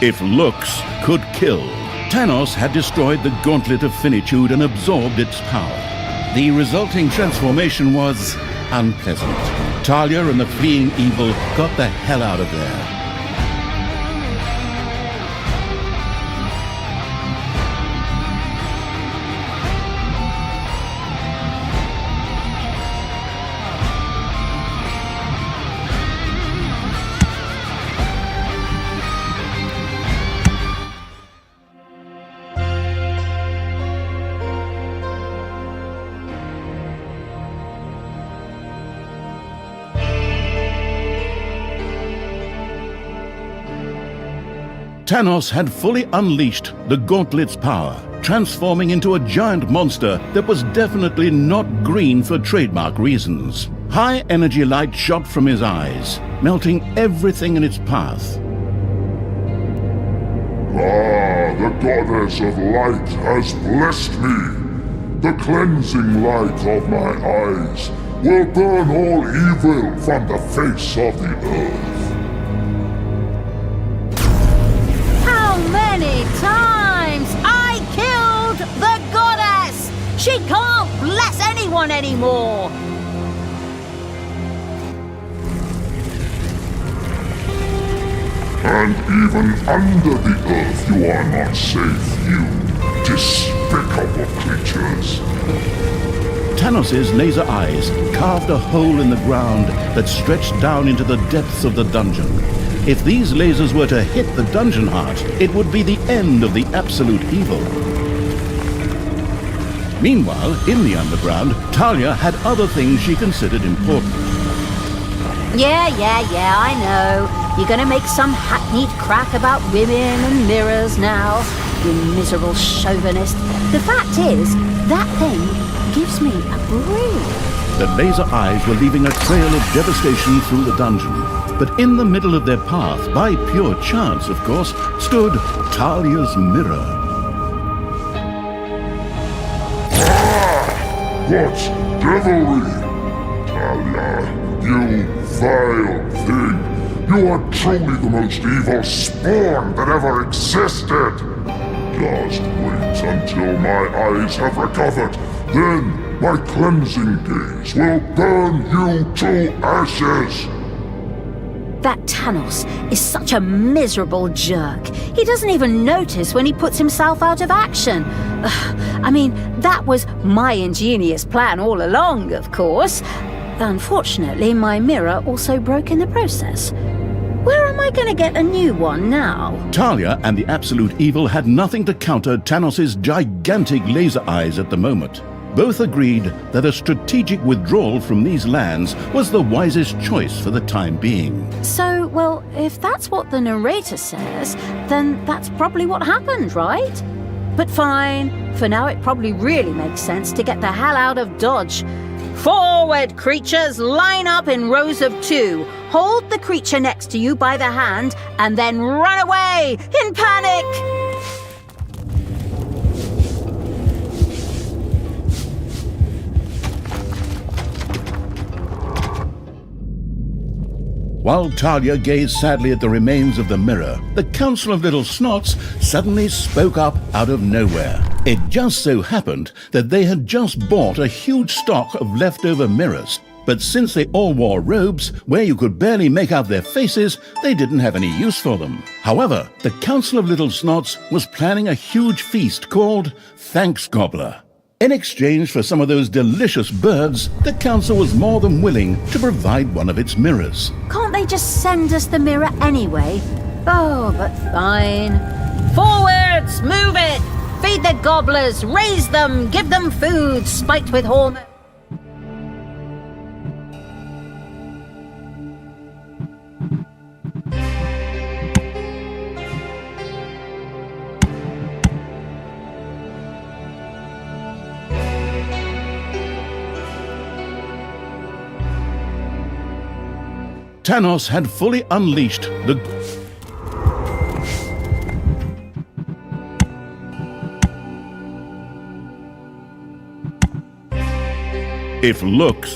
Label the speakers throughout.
Speaker 1: If looks could kill, Thanos had destroyed the Gauntlet of Finitude and absorbed its power. The resulting transformation was unpleasant. Talia and the fleeing evil got the hell out of there. Thanos had fully unleashed the Gauntlet's power, transforming into a giant monster that was definitely not green for trademark reasons. High energy light shot from his eyes, melting everything in its path.
Speaker 2: Ah, the goddess of light has blessed me. The cleansing light of my eyes will burn all evil from the face of the earth.
Speaker 3: How many times I killed the goddess? She can't bless anyone anymore.
Speaker 2: And even under the earth you are not safe, you despicable creatures.
Speaker 1: Thanos' laser eyes carved a hole in the ground that stretched down into the depths of the dungeon. If these lasers were to hit the dungeon heart, it would be the end of the absolute evil. Meanwhile, in the underground, Talia had other things she considered important.
Speaker 3: Yeah, I know. You're gonna make some hackneyed crack about women and mirrors now, you miserable chauvinist. The fact is, that thing gives me a breeze.
Speaker 1: The laser eyes were leaving a trail of devastation through the dungeon. But in the middle of their path, by pure chance, of course, stood Talia's mirror.
Speaker 2: Ah! What devilry! Talia, you vile thing! You are truly the most evil spawn that ever existed! Just wait until my eyes have recovered, then my cleansing gaze will burn you to ashes!
Speaker 3: That Thanos is such a miserable jerk. He doesn't even notice when he puts himself out of action. I mean, that was my ingenious plan all along, of course. Unfortunately, my mirror also broke in the process. Where am I going to get a new one now?
Speaker 1: Talia and the Absolute Evil had nothing to counter Thanos' gigantic laser eyes at the moment. Both agreed that a strategic withdrawal from these lands was the wisest choice for the time being.
Speaker 3: So, well, if that's what the narrator says, then that's probably what happened, right? But fine, for now it probably really makes sense to get the hell out of Dodge. Forward, creatures! Line up in rows of 2. Hold the creature next to you by the hand, and then run away in panic!
Speaker 1: While Talia gazed sadly at the remains of the mirror, the Council of Little Snots suddenly spoke up out of nowhere. It just so happened that they had just bought a huge stock of leftover mirrors, but since they all wore robes where you could barely make out their faces, they didn't have any use for them. However, the Council of Little Snots was planning a huge feast called Thanks Gobbler. In exchange for some of those delicious birds, the council was more than willing to provide one of its mirrors.
Speaker 3: Can't they just send us the mirror anyway? Oh, but fine. Forwards! Move it! Feed the gobblers! Raise them! Give them food! Spiked with hormone.
Speaker 1: Thanos had fully unleashed the... If looks...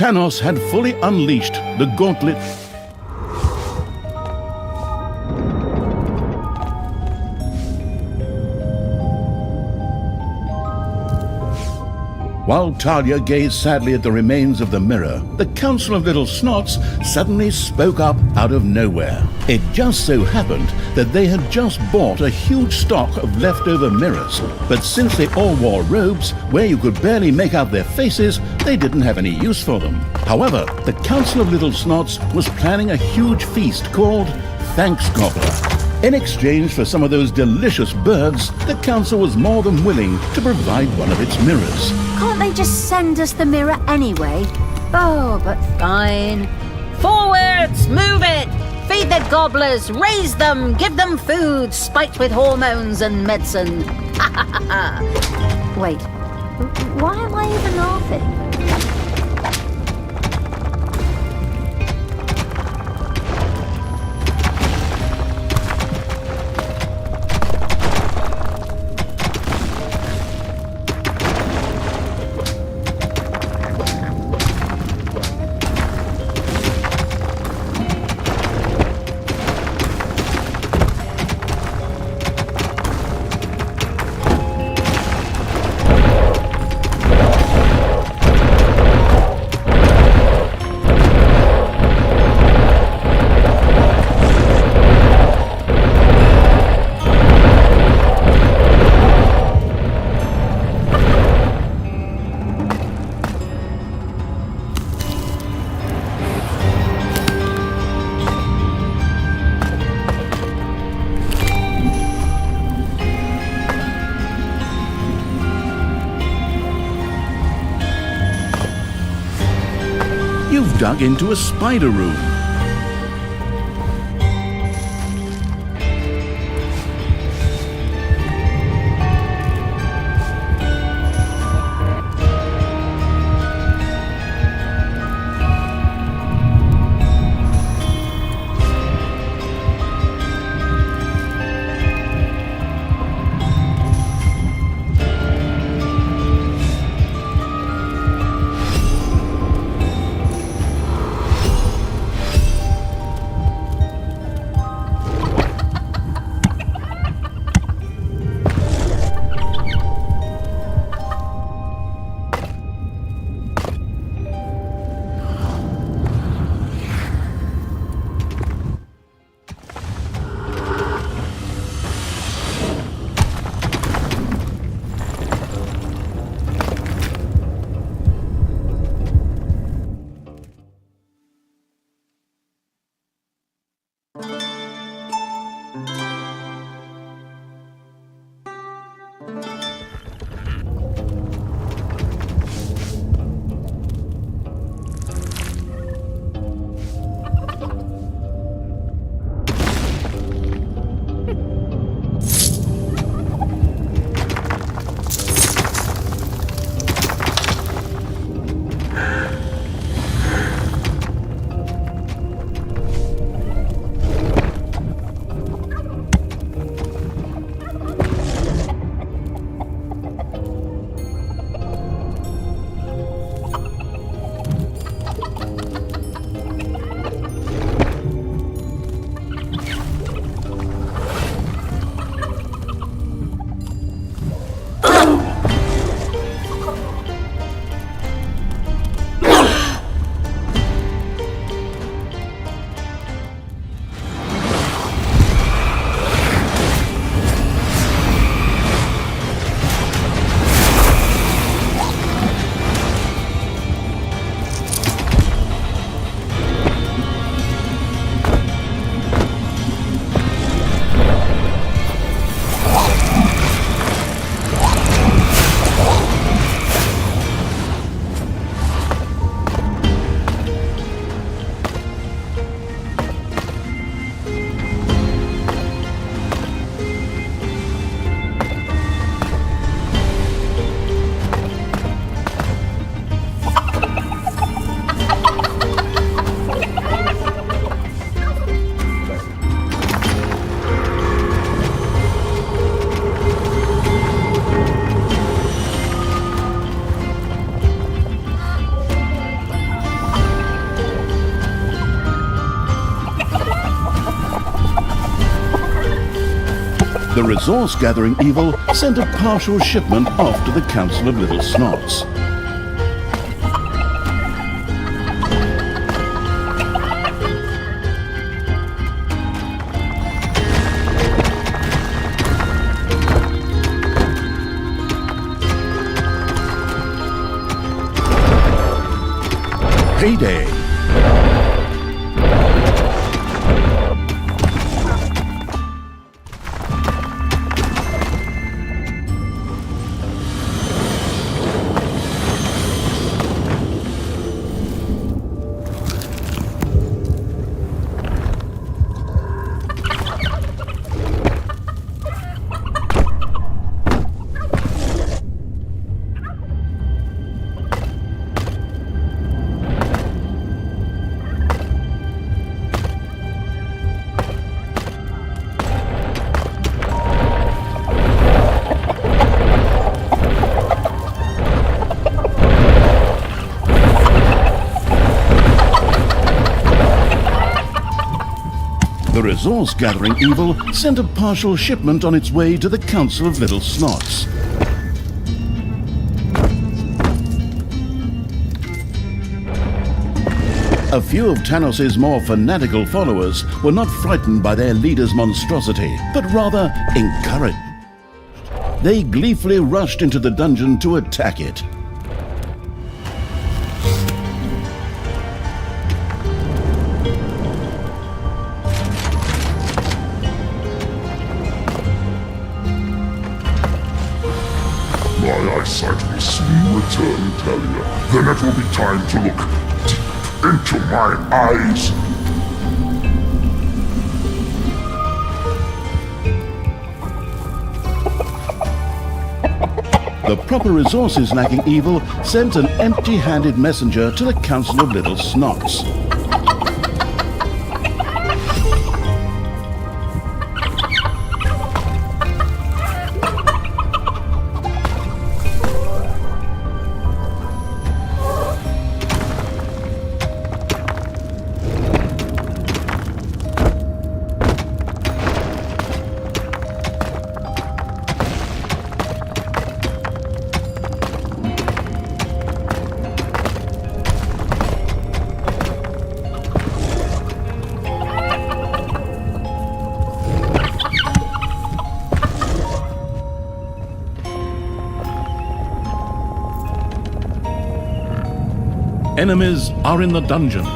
Speaker 1: Thanos had fully unleashed the gauntlet. While Talia gazed sadly at the remains of the mirror, the Council of Little Snots suddenly spoke up out of nowhere. It just so happened that they had just bought a huge stock of leftover mirrors, but since they all wore robes where you could barely make out their faces, they didn't have any use for them. However, the Council of Little Snots was planning a huge feast called Thanks Gobbler. In exchange for some of those delicious birds, the council was more than willing to provide one of its mirrors.
Speaker 3: Can't they just send us the mirror anyway? Oh, but fine. Forwards! Move it! Feed the gobblers! Raise them! Give them food! Spiked with hormones and medicine! Wait, why am I even laughing?
Speaker 1: You've dug into a spider room. resource-gathering evil sent a partial shipment off to the Council of Little Snots. Payday. The resource-gathering evil sent a partial shipment on its way to the Council of Little Snots. A few of Tanos's more fanatical followers were not frightened by their leader's monstrosity, but rather encouraged. They gleefully rushed into the dungeon to attack it.
Speaker 2: My eyesight will soon return, Talia. Then it will be time to look deep into my eyes.
Speaker 1: The proper resources lacking evil sent an empty-handed messenger to the Council of Little Snots.
Speaker 4: Enemies are in the dungeon.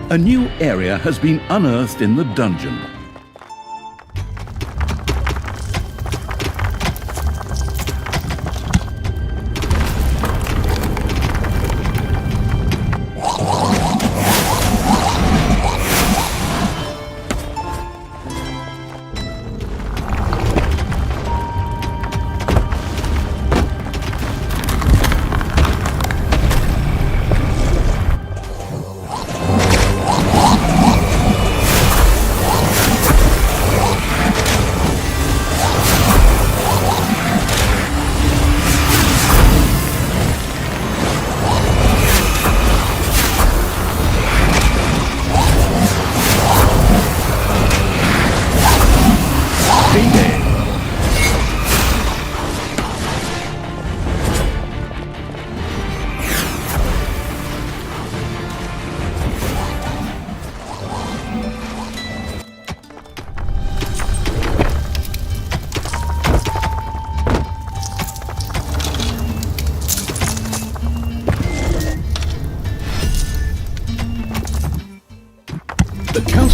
Speaker 1: A new area has been unearthed in the dungeon.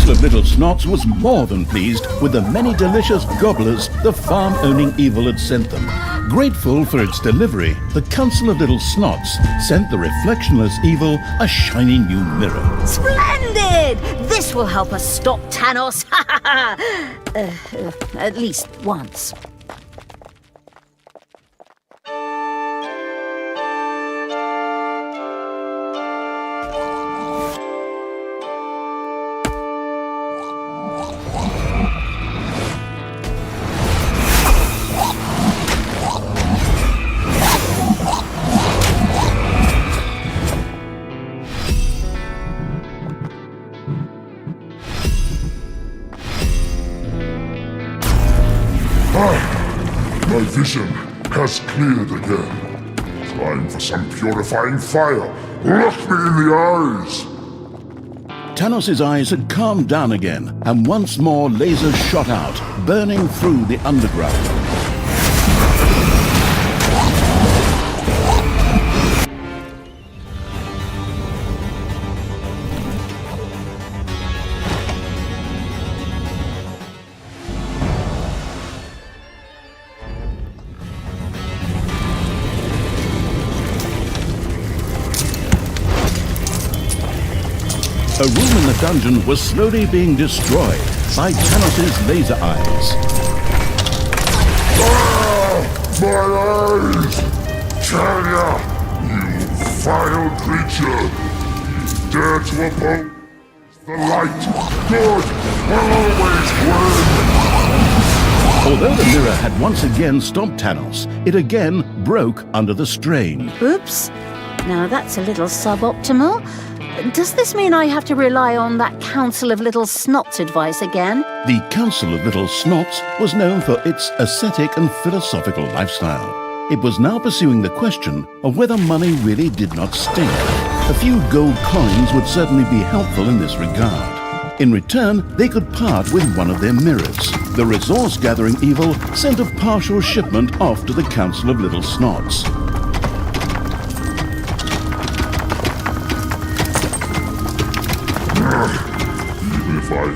Speaker 1: Council of Little Snots was more than pleased with the many delicious gobblers the farm-owning evil had sent them. Grateful for its delivery, the Council of Little Snots sent the reflectionless evil a shiny new mirror.
Speaker 3: Splendid! This will help us stop Thanos. At least once.
Speaker 2: My vision has cleared again. Time for some purifying fire. Look me in the eyes!
Speaker 1: Thanos' eyes had calmed down again, and once more lasers shot out, burning through the underground. A room in the dungeon was slowly being destroyed by Thanos' laser eyes.
Speaker 2: Ah! My eyes! Tell ya! You vile creature! You dare to oppose the light! Good will always win!
Speaker 1: Although the mirror had once again stopped Thanos, it again broke under the strain.
Speaker 3: Oops. Now that's a little suboptimal. Does this mean I have to rely on that Council of Little Snots advice again?
Speaker 1: The Council of Little Snots was known for its ascetic and philosophical lifestyle. It was now pursuing the question of whether money really did not stink. A few gold coins would certainly be helpful in this regard. In return, they could part with one of their mirrors. The resource-gathering evil sent a partial shipment off to the Council of Little Snots.
Speaker 2: Even if I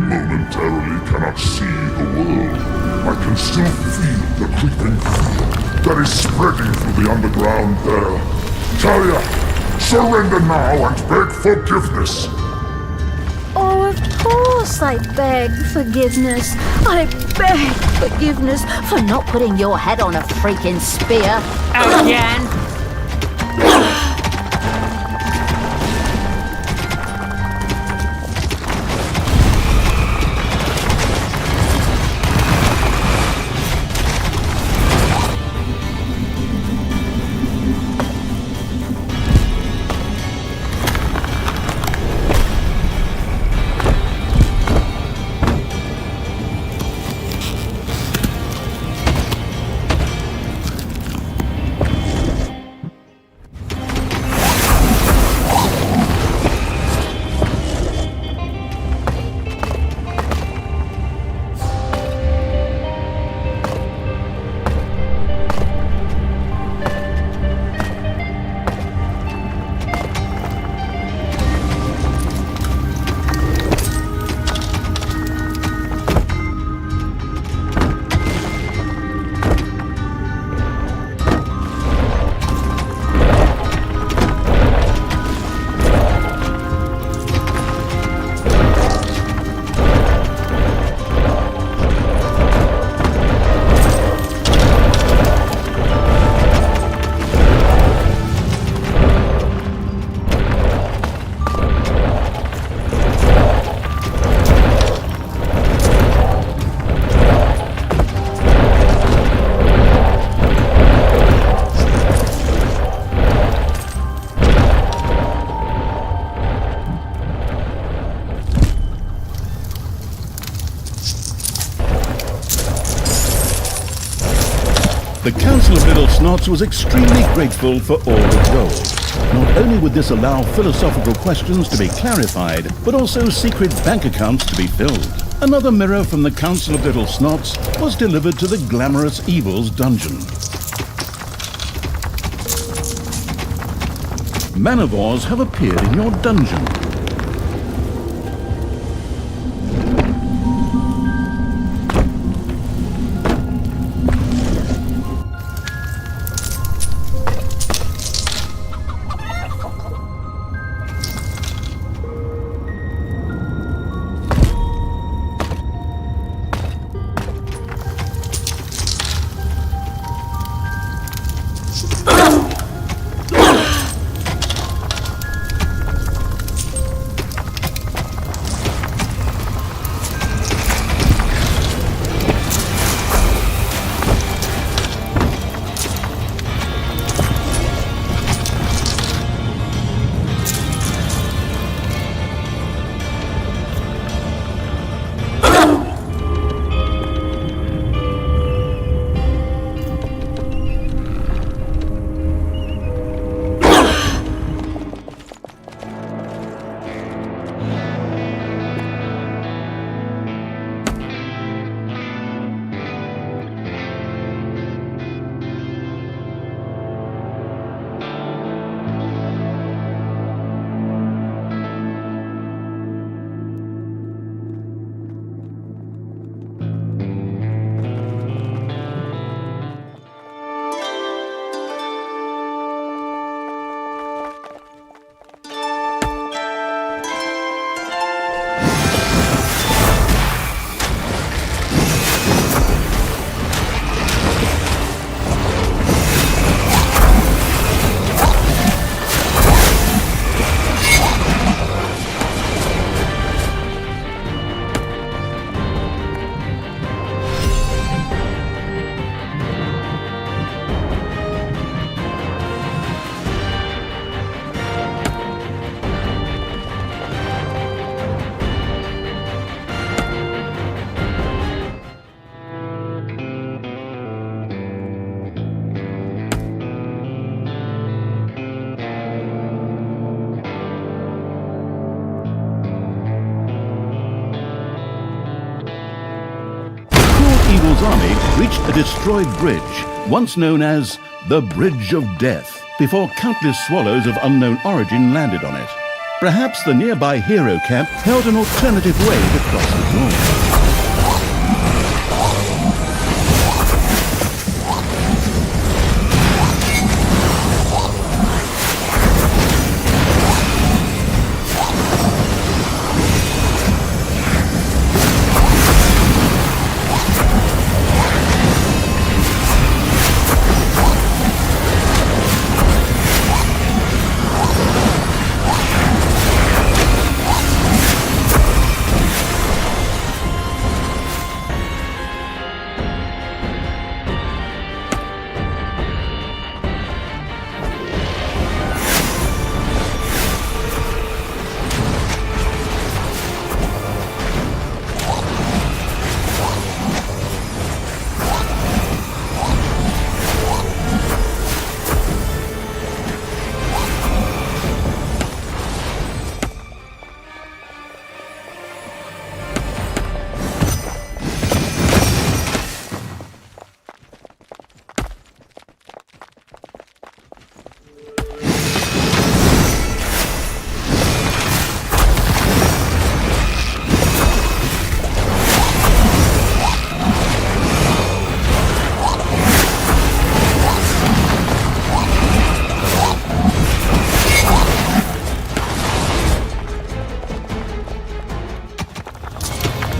Speaker 2: momentarily cannot see the world, I can still feel the creeping fear that is spreading through the underground there. Talia, surrender now and beg forgiveness.
Speaker 3: Oh, of course I beg forgiveness. I beg forgiveness for not putting your head on a freaking spear. Again.
Speaker 1: The Council of Little Snots was extremely grateful for all the gold. Not only would this allow philosophical questions to be clarified, but also secret bank accounts to be filled. Another mirror from the Council of Little Snots was delivered to the glamorous evil's dungeon. Manivores have appeared in your dungeon. army reached a destroyed bridge, once known as the Bridge of Death, before countless swallows of unknown origin landed on it. Perhaps the nearby hero camp held an alternative way to cross the dawn.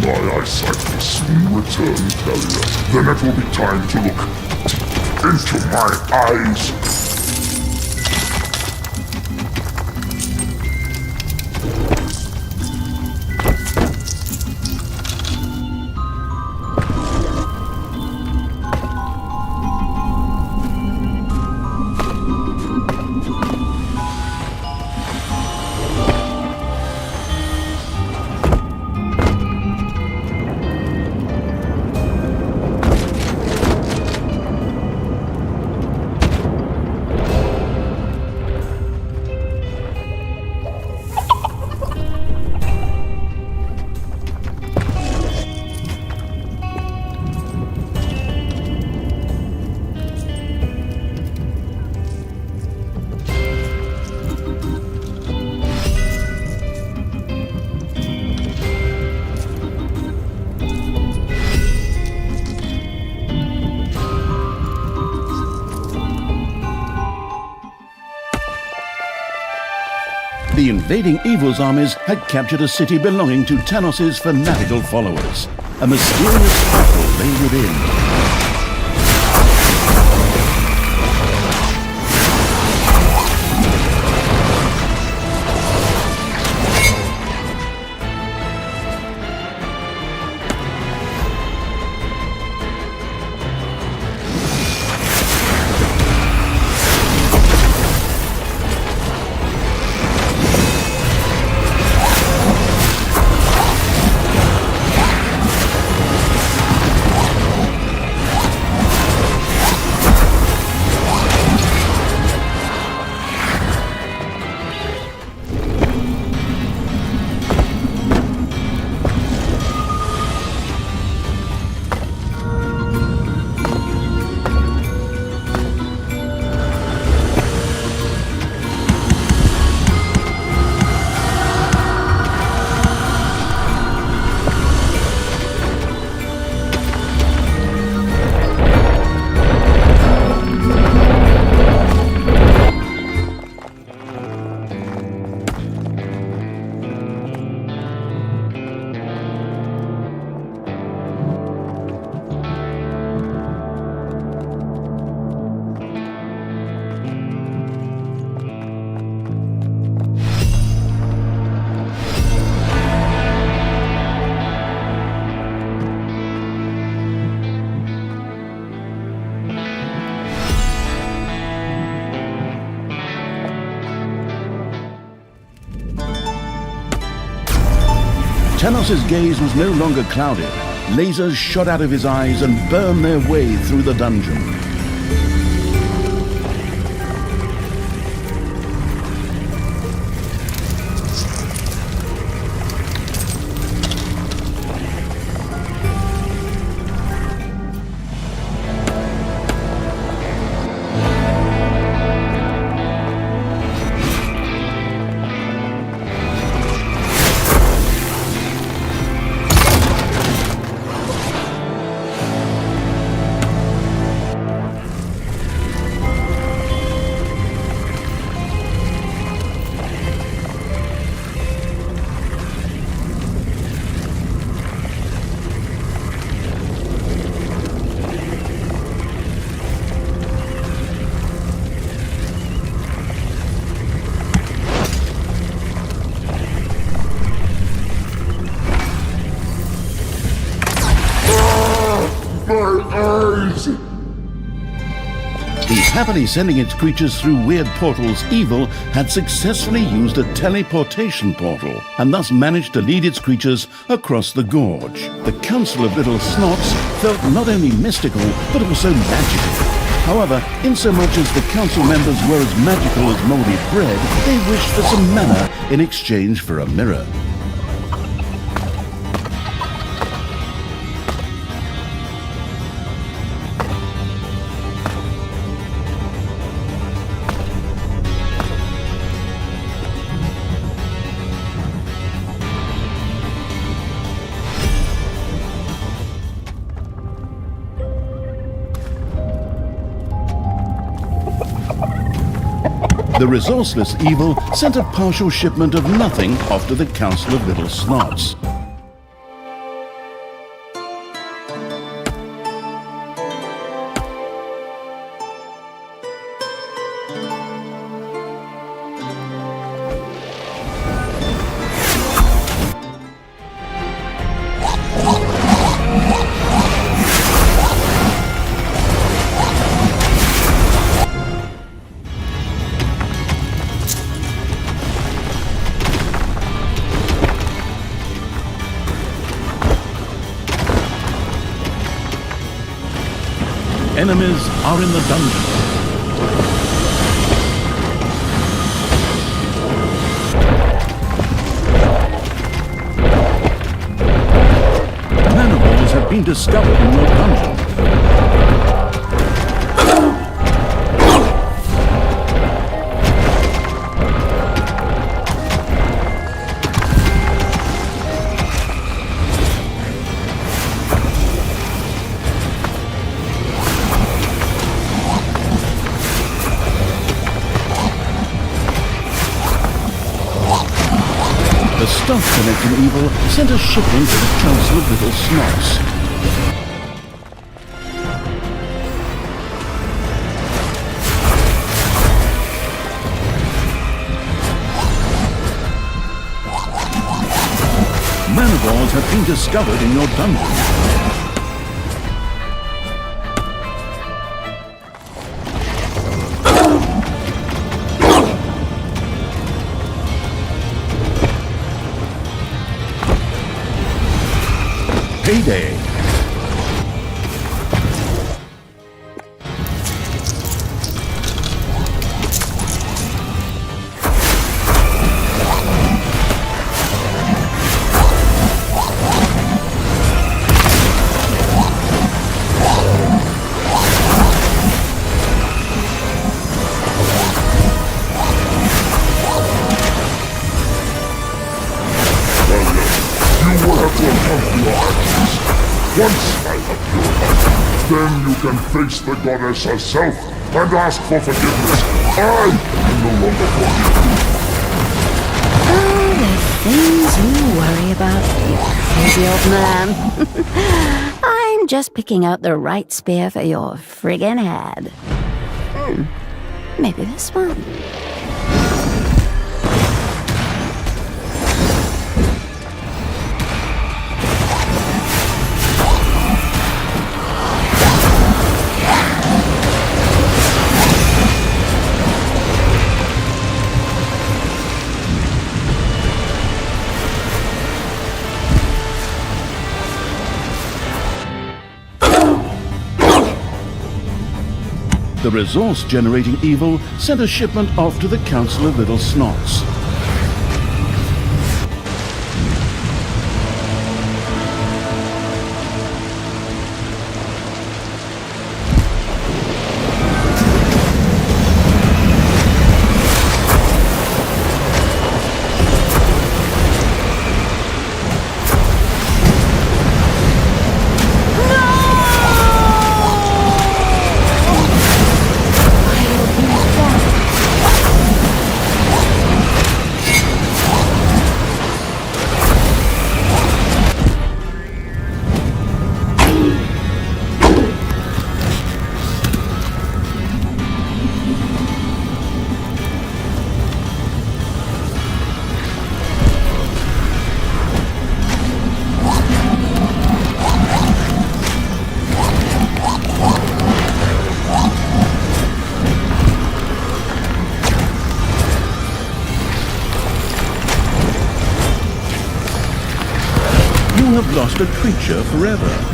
Speaker 2: My eyesight will soon return, Talia. Then it will be time to look into my eyes.
Speaker 1: The invading evil's armies had captured a city belonging to Tanos's fanatical followers. A mysterious battle lay within. Tanos's gaze was no longer clouded. Lasers shot out of his eyes and burned their way through the dungeon. happily sending its creatures through weird portals, evil had successfully used a teleportation portal and thus managed to lead its creatures across the gorge. The Council of Little Snots felt not only mystical but also magical. However, insomuch as the council members were as magical as mouldy bread, they wished for some mana in exchange for a mirror. The resourceless evil sent a partial shipment of nothing off to the Council of Little Snots.
Speaker 4: Enemies are in the dungeon. Manifolds have been discovered in your dungeon. The stuff-connecting evil sent a shipment to the Council of Little Snots. Manifolds have been discovered in your dungeon. Payday.
Speaker 2: You will have to account for your actions. Once I have purified, then you can face the goddess herself and ask for forgiveness. I can no longer forgive you.
Speaker 3: Oh, the things you worry about, you crazy old man. I'm just picking out the right spear for your friggin' head. Maybe this one.
Speaker 1: The resource-generating evil sent a shipment off to the Council of Little Snots. have lost a creature forever.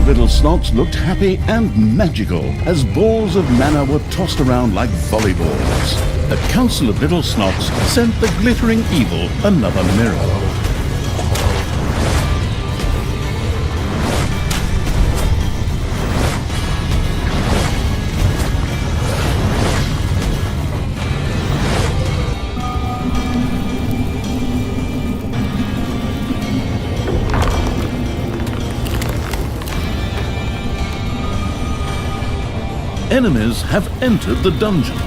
Speaker 1: Little Snots looked happy and magical as balls of mana were tossed around like volleyballs. The Council of Little Snots sent the glittering evil another mirror. Enemies have entered the dungeon.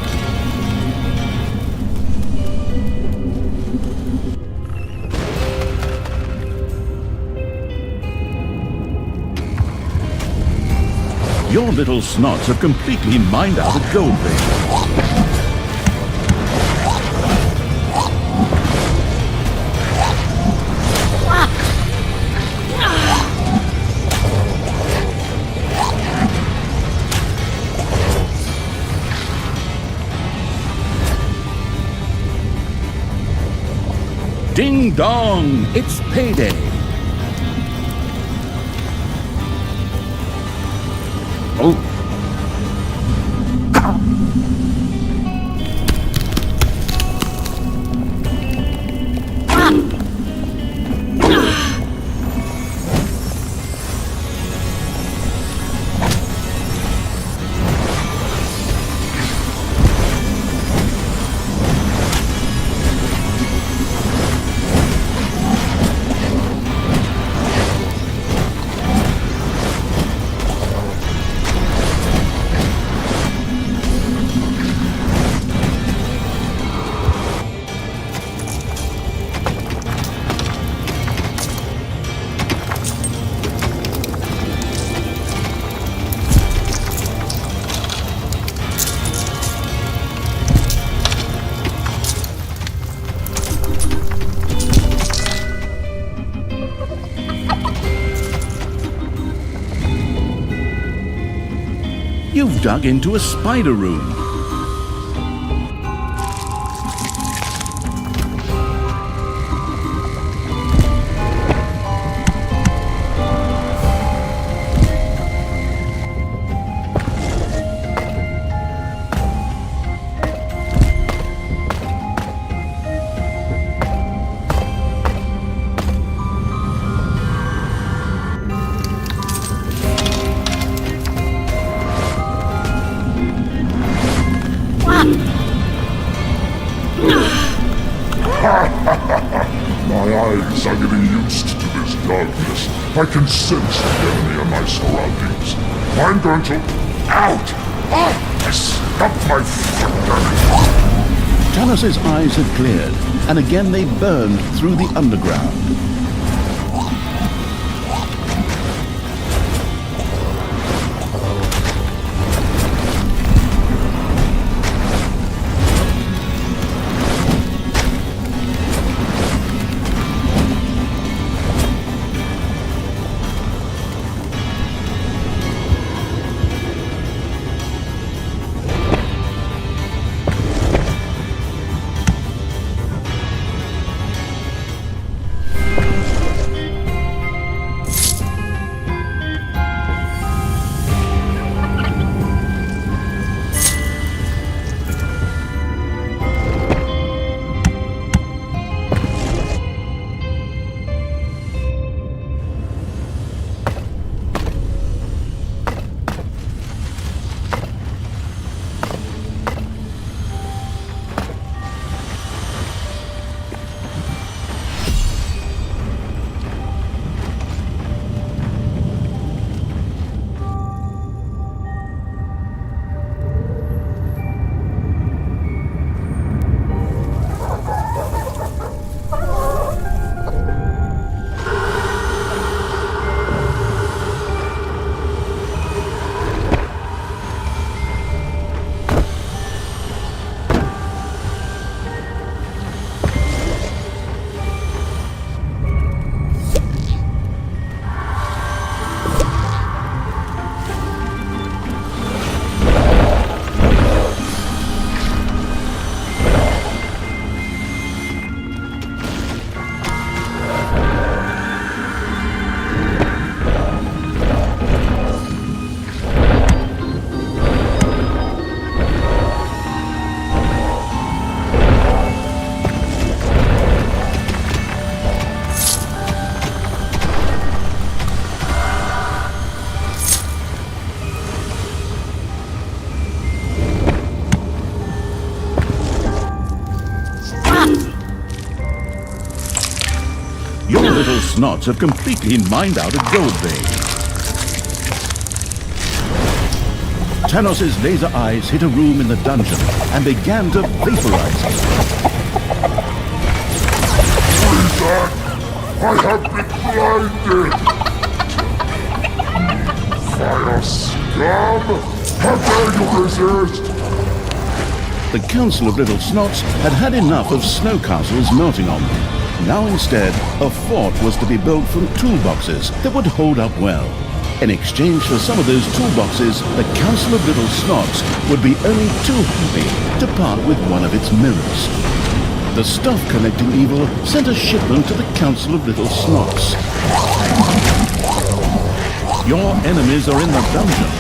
Speaker 1: Your little snots have completely mined out a gold vein. Ding dong! It's payday! Oh! You've dug into a spider room.
Speaker 2: My eyes are getting used to this darkness. I can sense the enemy in my surroundings. I'm going to... Out! I stumped my foot on it.
Speaker 1: Talus's eyes had cleared, and again they burned through the underground. little snots have completely mined out a gold vein. Tanos's laser eyes hit a room in the dungeon and began to vaporize it.
Speaker 2: Wizard! I have been blinded! Fire scum! How dare you resist!
Speaker 1: The Council of Little Snots had had enough of snow castles melting on them. Now instead, a fort was to be built from toolboxes that would hold up well. In exchange for some of those toolboxes, the Council of Little Snots would be only too happy to part with one of its mirrors. The stuff-collecting evil sent a shipment to the Council of Little Snots. Your enemies are in the dungeon.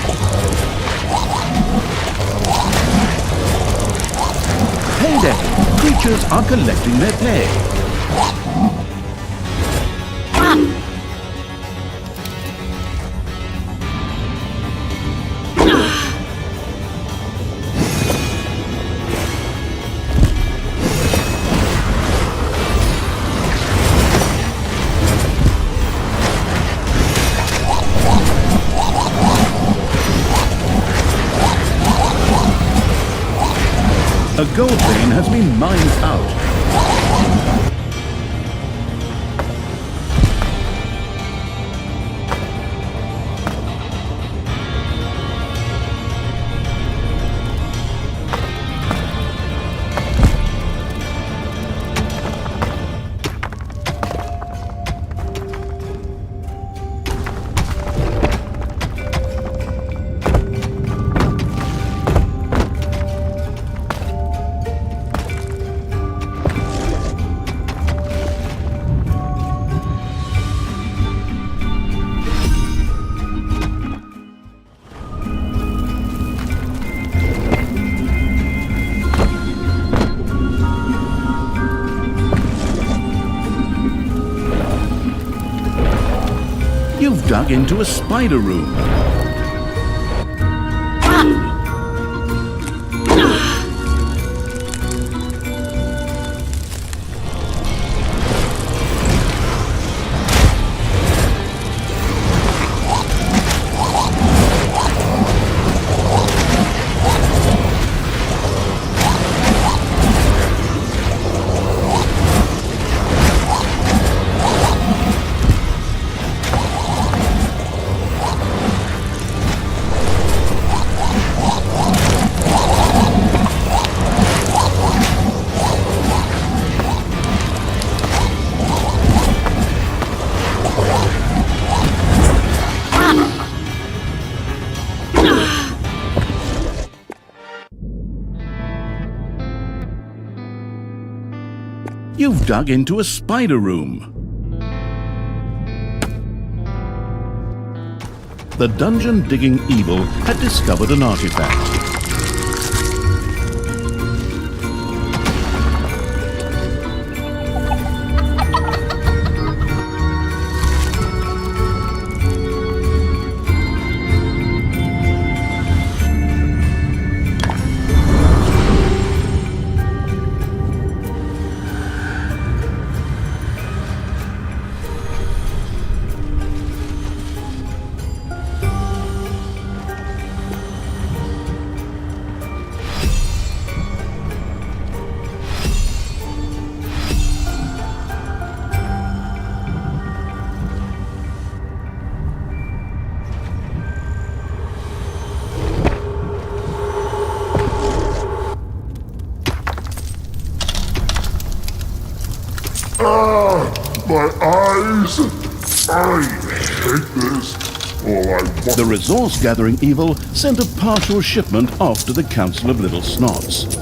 Speaker 1: Payday! Creatures are collecting their pay. A gold vein has been mined out. You've dug into a spider room. You've dug into a spider room. The dungeon-digging evil had discovered an artifact.
Speaker 2: My eyes! I hate this. All I want...
Speaker 1: The resource-gathering evil sent a partial shipment off to the Council of Little Snots.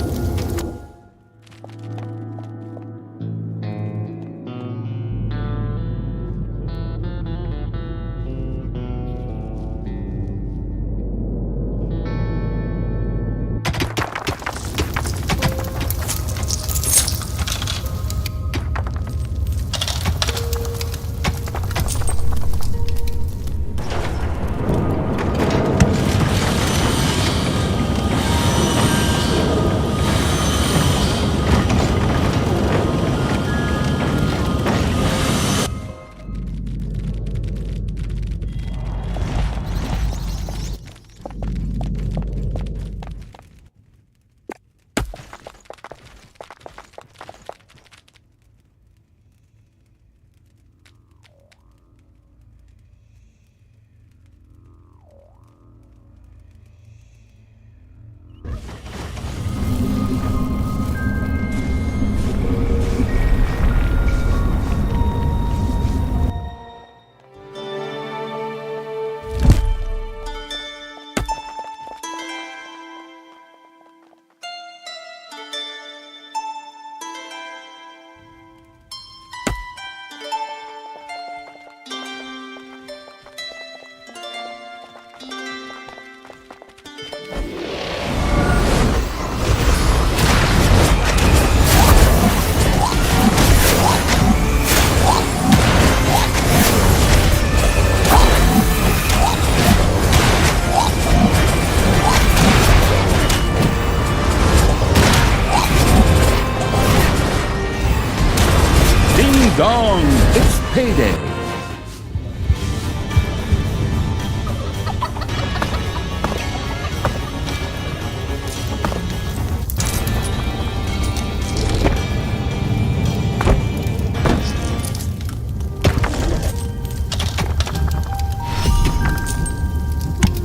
Speaker 1: gong! It's payday!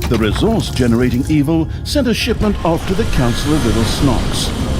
Speaker 1: The resource-generating evil sent a shipment off to the Council of Little Snots.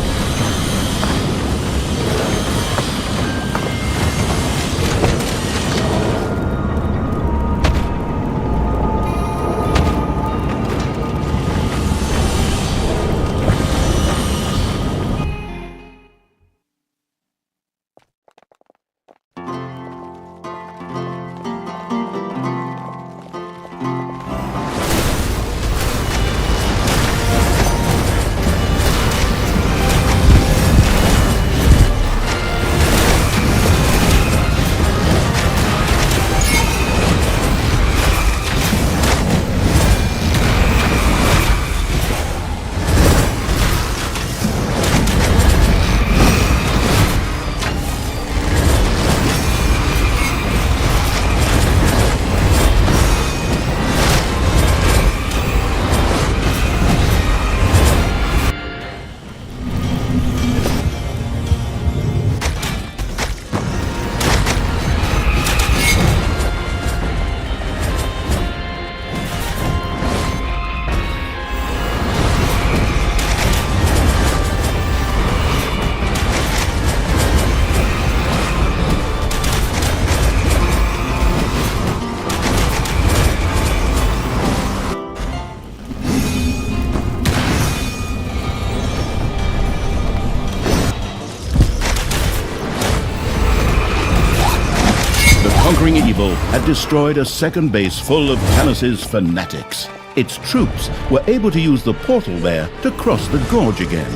Speaker 1: Conquering evil had destroyed a second base full of Tanos's fanatics. Its troops were able to use the portal there to cross the gorge again.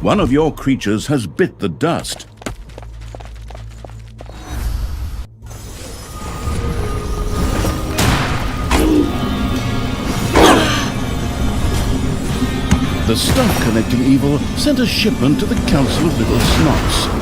Speaker 1: One of your creatures has bit the dust. The stuff-collecting evil sent a shipment to the Council of Little Snots.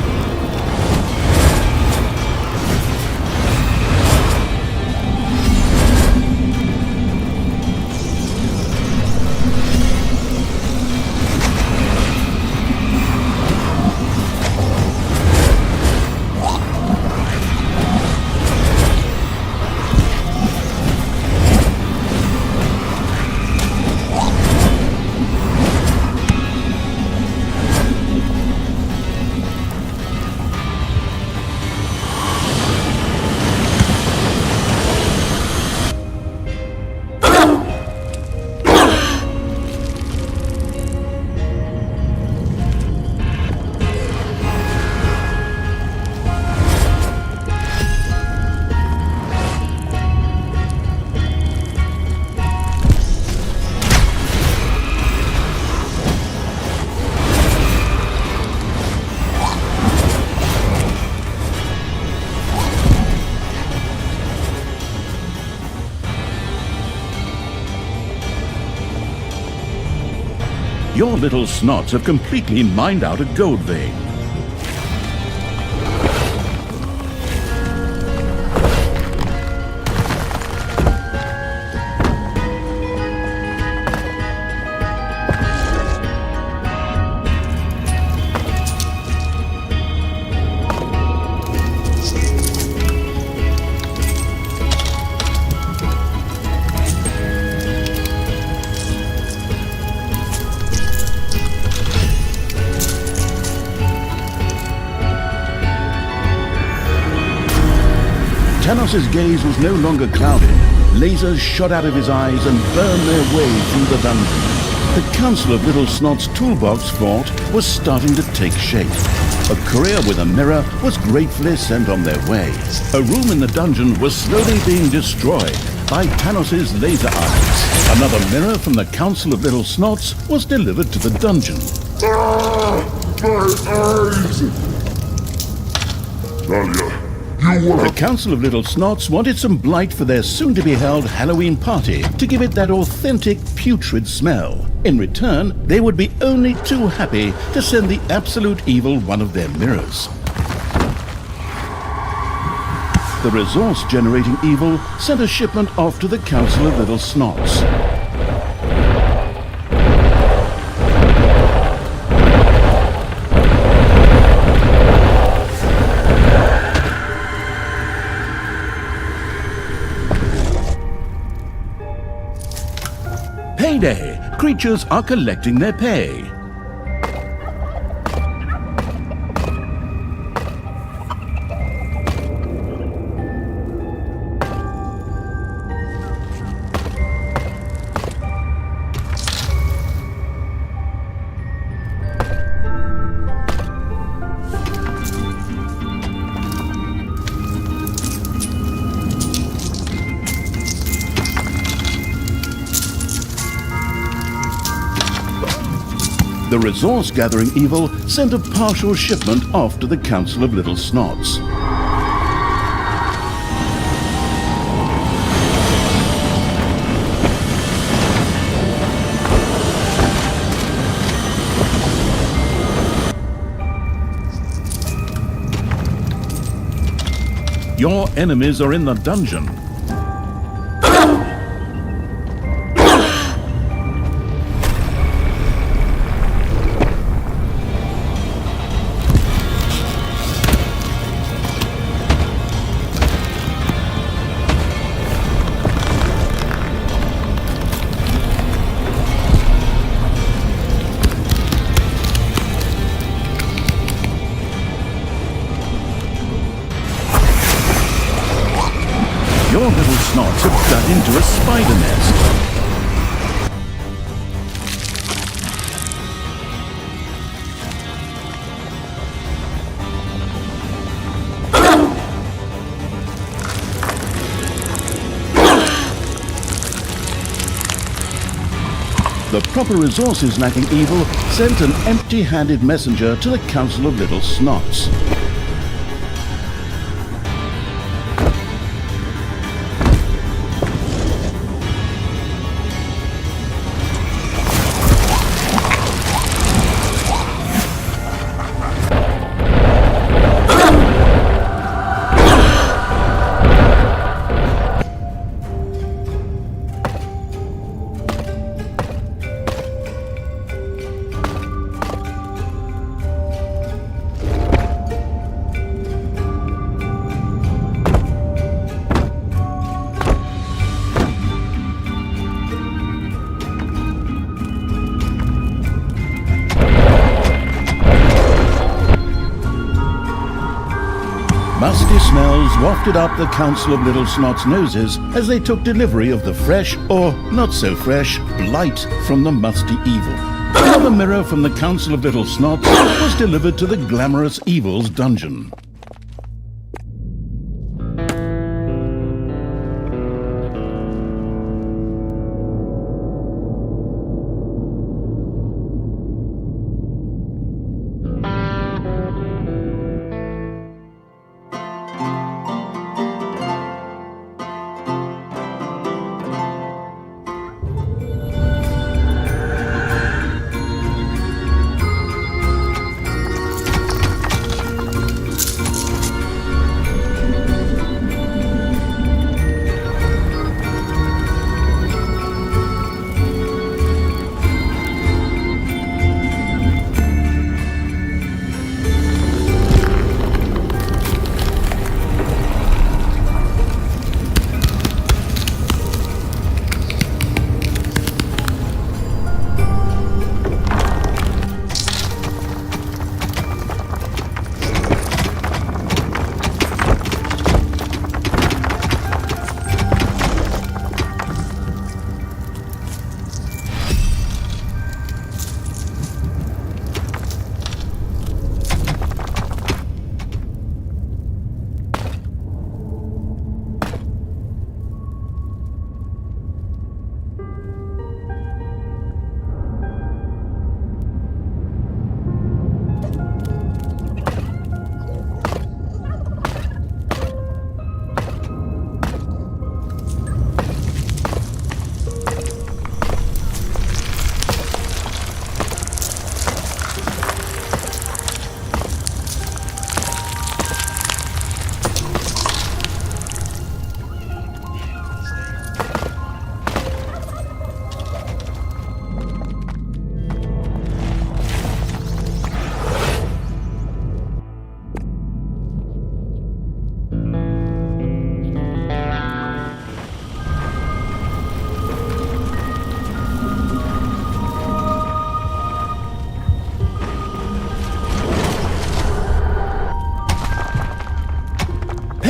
Speaker 1: Your little snots have completely mined out a gold vein. Tanos's gaze was no longer clouded. Lasers shot out of his eyes and burned their way through the dungeon. The Council of Little Snot's toolbox fort was starting to take shape. A courier with a mirror was gratefully sent on their way. A room in the dungeon was slowly being destroyed by Tanos's laser eyes. Another mirror from the Council of Little Snots was delivered to the dungeon.
Speaker 2: Ah! My eyes! Talia, You will
Speaker 1: The
Speaker 2: have...
Speaker 1: Council of Little Snots wanted some blight for their soon-to-be-held Halloween party to give it that authentic putrid smell. In return, they would be only too happy to send the absolute evil one of their mirrors. The resource-generating evil sent a shipment off to the Council of Little Snots. Payday! Creatures are collecting their pay. The resource-gathering evil sent a partial shipment off to the Council of Little Snots. Your enemies are in the dungeon. Your little snots have dug into a spider nest. The proper resources lacking evil sent an empty-handed messenger to the Council of Little Snots. Musty smells wafted up the Council of Little Snots' noses as they took delivery of the fresh, or not-so-fresh, blight from the musty evil. Another mirror from the Council of Little Snots was delivered to the glamorous evil's dungeon.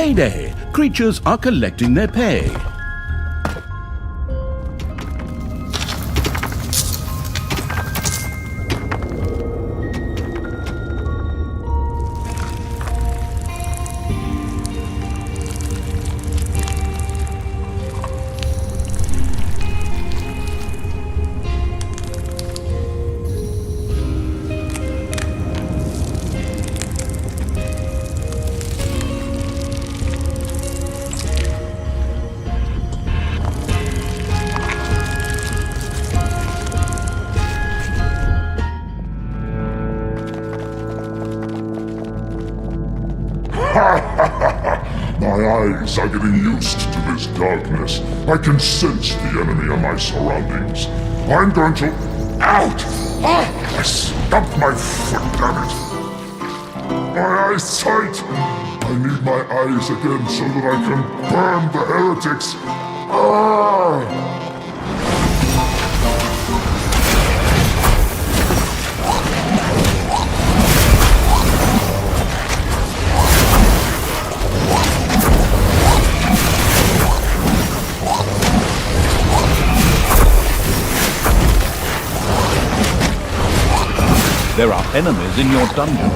Speaker 1: Payday! Creatures are collecting their pay.
Speaker 2: My eyes are getting used to this darkness. I can sense the enemy in my surroundings. I'm going to... Out! Ah! I stumped my foot, damn it! My eyesight! I need my eyes again so that I can burn the heretics. Ah!
Speaker 4: There are enemies in your dungeon.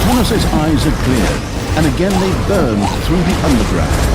Speaker 1: Thomas's eyes are cleared, and again they burn through the underground.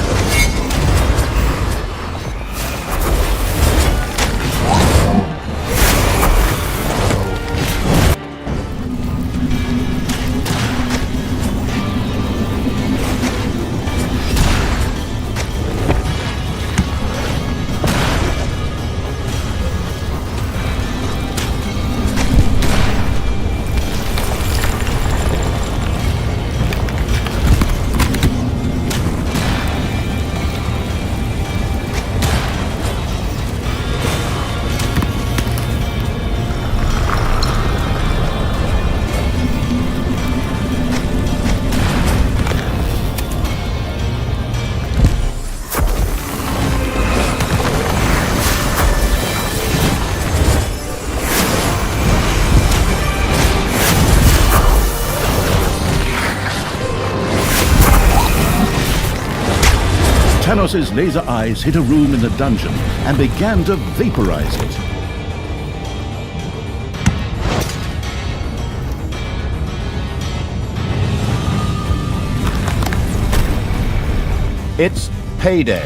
Speaker 1: Tanos's laser eyes hit a room in the dungeon and began to vaporize it.
Speaker 5: It's payday.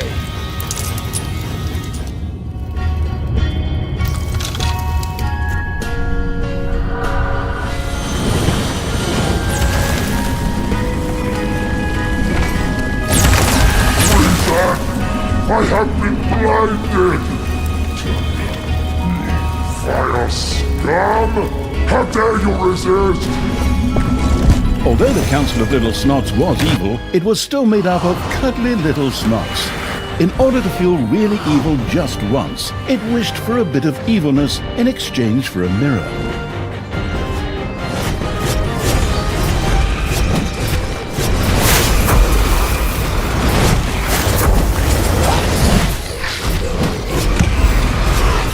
Speaker 2: I have been blinded! Vile scum! How dare you resist?
Speaker 1: Although the Council of Little Snots was evil, it was still made up of cuddly little snots. In order to feel really evil just once, it wished for a bit of evilness in exchange for a mirror.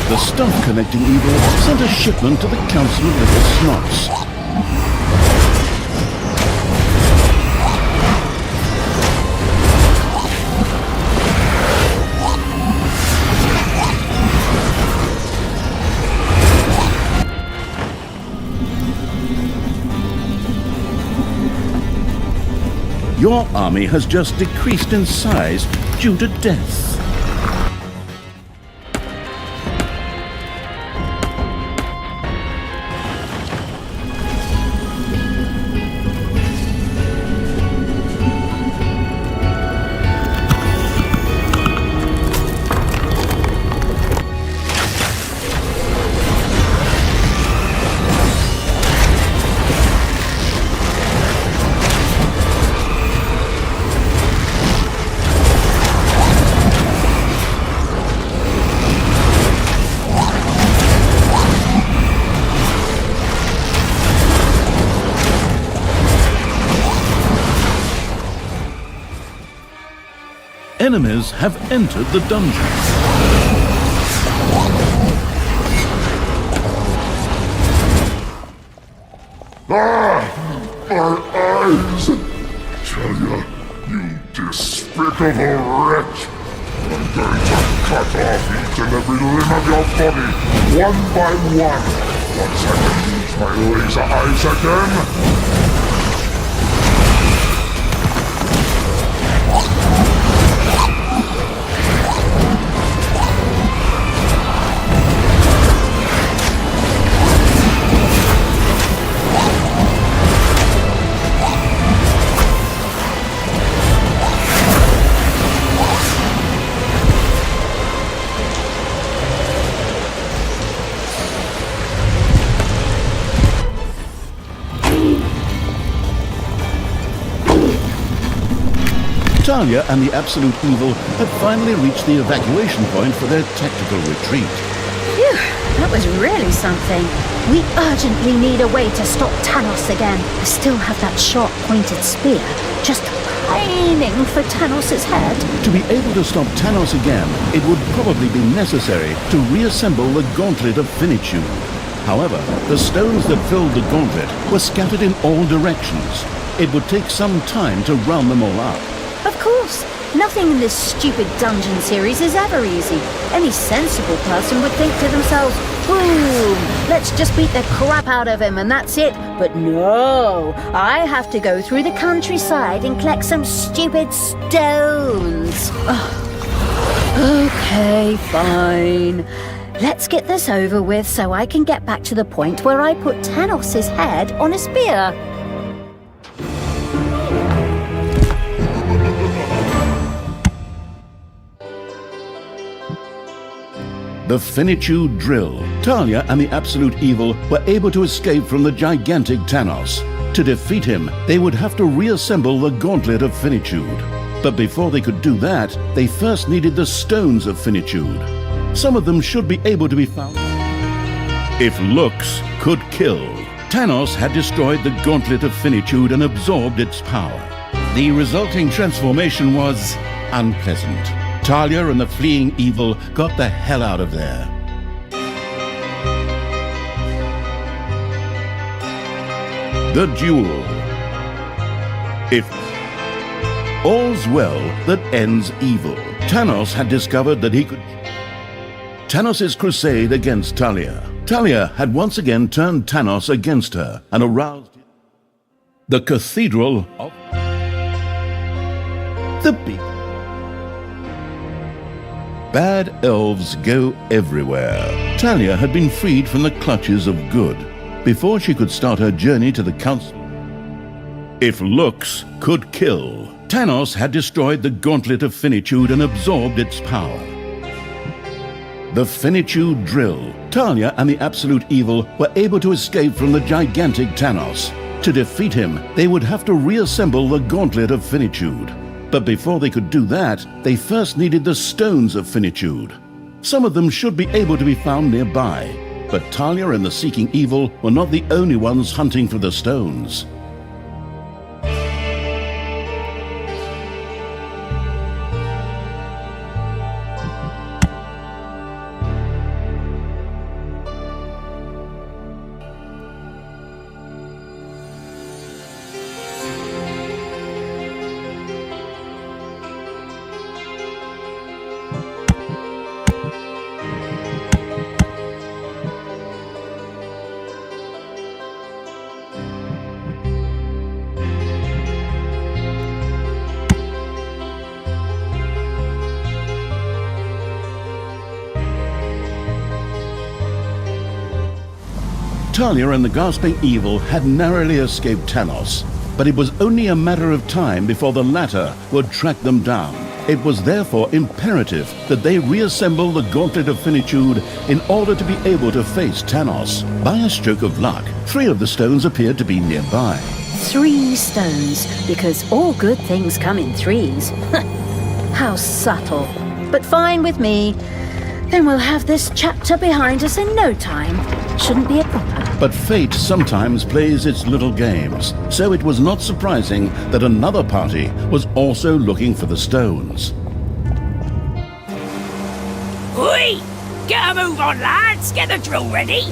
Speaker 1: The stuff connecting evil sent a shipment to the Council of Little Snots. Your army has just decreased in size due to death. Enemies have entered the dungeon.
Speaker 2: Ah! My eyes! Tell ya, you despicable wretch! I'm going to cut off each and every limb of your body, one by one, once I can use my laser eyes again!
Speaker 1: Talia and the Absolute Evil had finally reached the evacuation point for their tactical retreat.
Speaker 3: Phew, that was really something. We urgently need a way to stop Tanos again. I still have that sharp-pointed spear, just pining for Tanos's head.
Speaker 1: To be able to stop Tanos again, it would probably be necessary to reassemble the Gauntlet of Finitude. However, the stones that filled the gauntlet were scattered in all directions. It would take some time to round them all up.
Speaker 3: Of course, nothing in this stupid dungeon series is ever easy. Any sensible person would think to themselves, boom, let's just beat the crap out of him and that's it. But no, I have to go through the countryside and collect some stupid stones. Okay, fine. Let's get this over with so I can get back to the point where I put Tanos' head on a spear.
Speaker 1: The Finitude Drill. Talia and the Absolute Evil were able to escape from the gigantic Tanos. To defeat him, they would have to reassemble the Gauntlet of Finitude. But before they could do that, they first needed the Stones of Finitude. Some of them should be able to be found. If looks could kill, Tanos had destroyed the Gauntlet of Finitude and absorbed its power. The resulting transformation was unpleasant. Talia and the fleeing evil got the hell out of there. The duel. If All's well that ends evil. Tanos had discovered that he could... Tanos' crusade against Talia. Talia had once again turned Tanos against her and aroused the Cathedral of the Beast. Bad elves go everywhere. Talia had been freed from the clutches of good before she could start her journey to the council. If looks could kill, Tanos had destroyed the Gauntlet of Finitude and absorbed its power. The Finitude Drill. Talia and the Absolute Evil were able to escape from the gigantic Tanos. To defeat him, they would have to reassemble the Gauntlet of Finitude. But before they could do that, they first needed the Stones of Finitude. Some of them should be able to be found nearby, but Talia and the Seeking Evil were not the only ones hunting for the stones. Talia and the Gasping Evil had narrowly escaped Tanos, but it was only a matter of time before the latter would track them down. It was therefore imperative that they reassemble the Gauntlet of Finitude in order to be able to face Tanos. By a stroke of luck, 3 of the stones appeared to be nearby.
Speaker 3: 3 stones, because all good things come in 3s. How subtle. But fine with me. Then we'll have this chapter behind us in no time. Shouldn't be a problem.
Speaker 1: But fate sometimes plays its little games, so it was not surprising that another party was also looking for the stones.
Speaker 5: Oi! Get a move on, lads! Get the drill ready!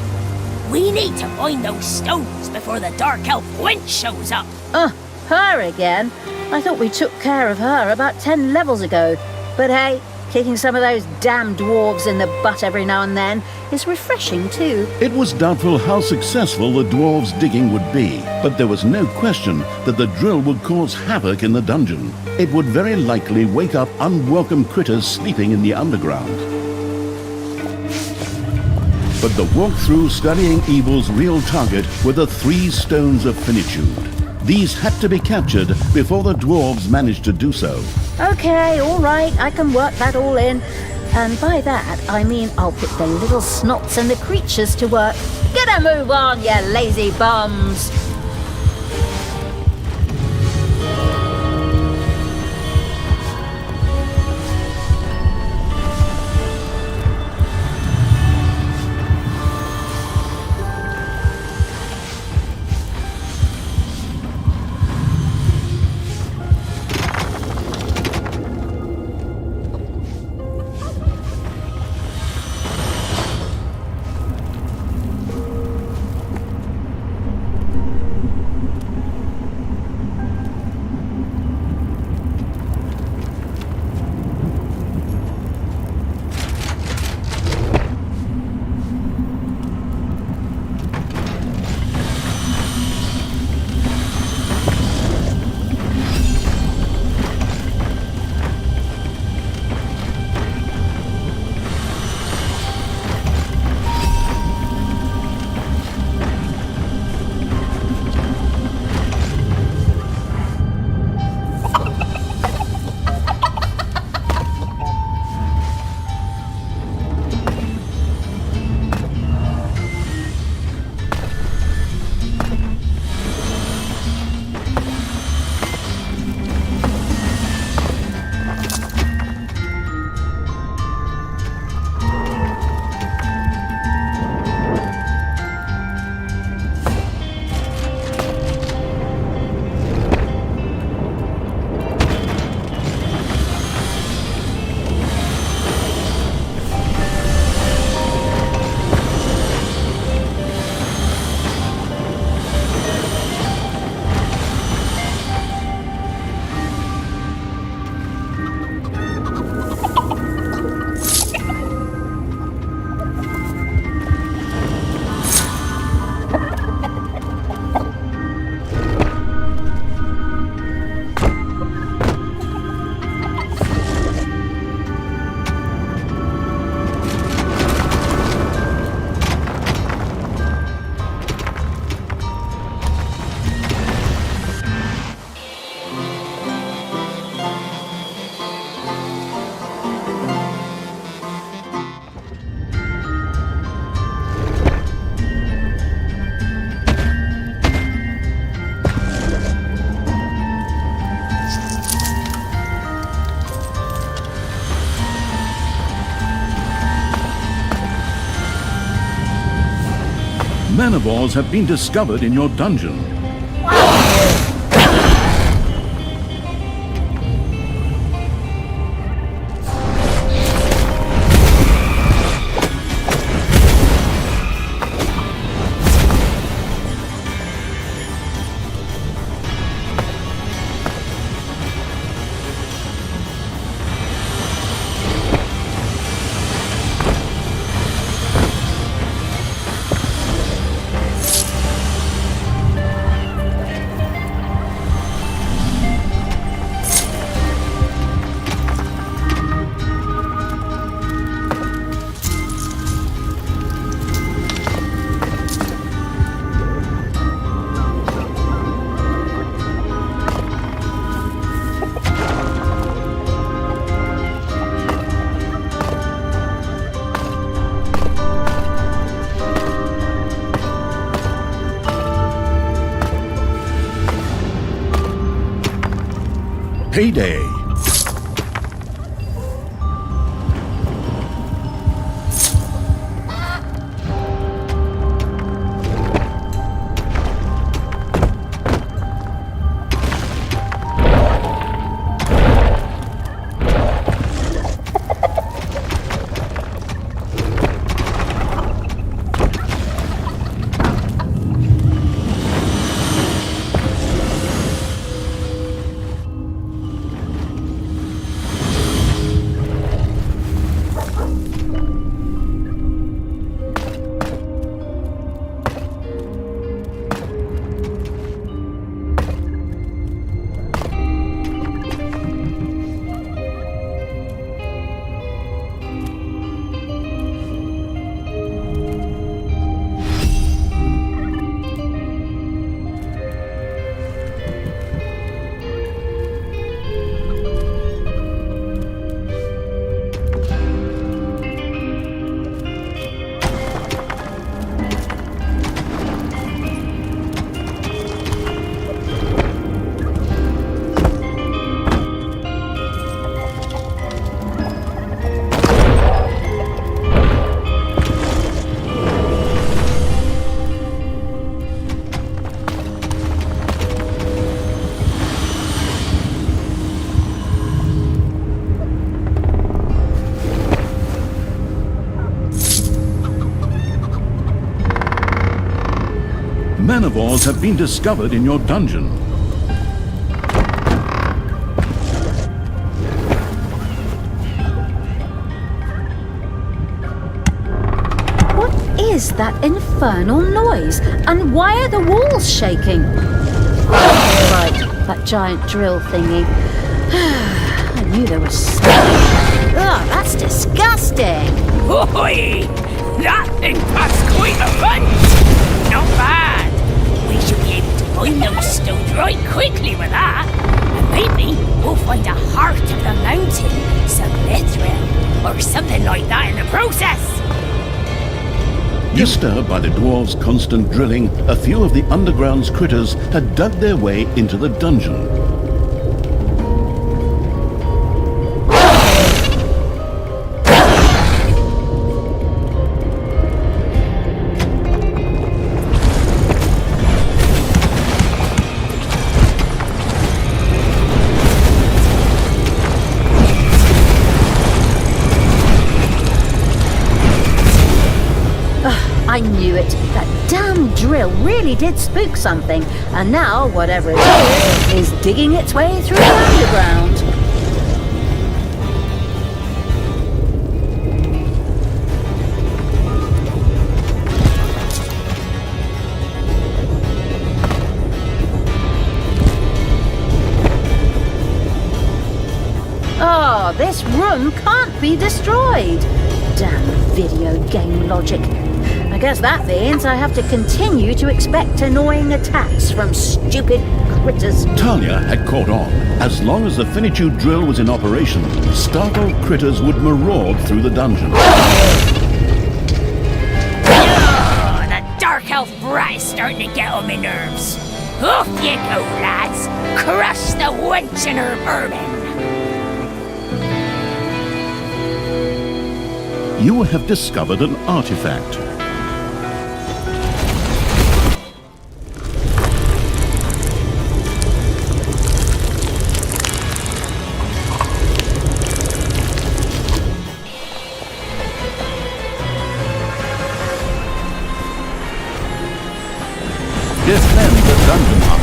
Speaker 5: We need to find those stones before the Dark Elf wench shows up.
Speaker 3: Her again? I thought we took care of her about 10 levels ago. But hey, kicking some of those damn dwarves in the butt every now and then is refreshing too.
Speaker 1: It was doubtful how successful the dwarves' digging would be, but there was no question that the drill would cause havoc in the dungeon. It would very likely wake up unwelcome critters sleeping in the underground. But the walkthrough studying evil's real target were the 3 stones of finitude. These had to be captured before the dwarves managed to do so.
Speaker 3: Okay, all right, I can work that all in. And by that, I mean I'll put the little snots and the creatures to work. Get a move on, you lazy bums!
Speaker 1: Manivores have been discovered in your dungeon. Payday. Manivores have been discovered in your dungeon.
Speaker 3: What is that infernal noise? And why are the walls shaking? Oh, right, that giant drill thingy. I knew there was something. Ugh, that's disgusting.
Speaker 5: Oi! That thing passed quite a bunch! Not bad! We should be able to find those stones right quickly with that. And maybe we'll find a heart of the mountain, some mithril, or something like that in the process.
Speaker 1: Disturbed by the dwarves' constant drilling, a few of the underground's critters had dug their way into the dungeon.
Speaker 3: I knew it. That damn drill really did spook something. And now, whatever it is digging its way through the underground. Oh, this room can't be destroyed. Damn video game logic. I guess that means I have to continue to expect annoying attacks from stupid critters.
Speaker 1: Talia had caught on. As long as the finitude drill was in operation, startled critters would maraud through the dungeon.
Speaker 5: Oh, the dark elf brat is starting to get on my nerves. Off you go, lads. Crush the wench in her vermin.
Speaker 1: You have discovered an artifact. dungeon master.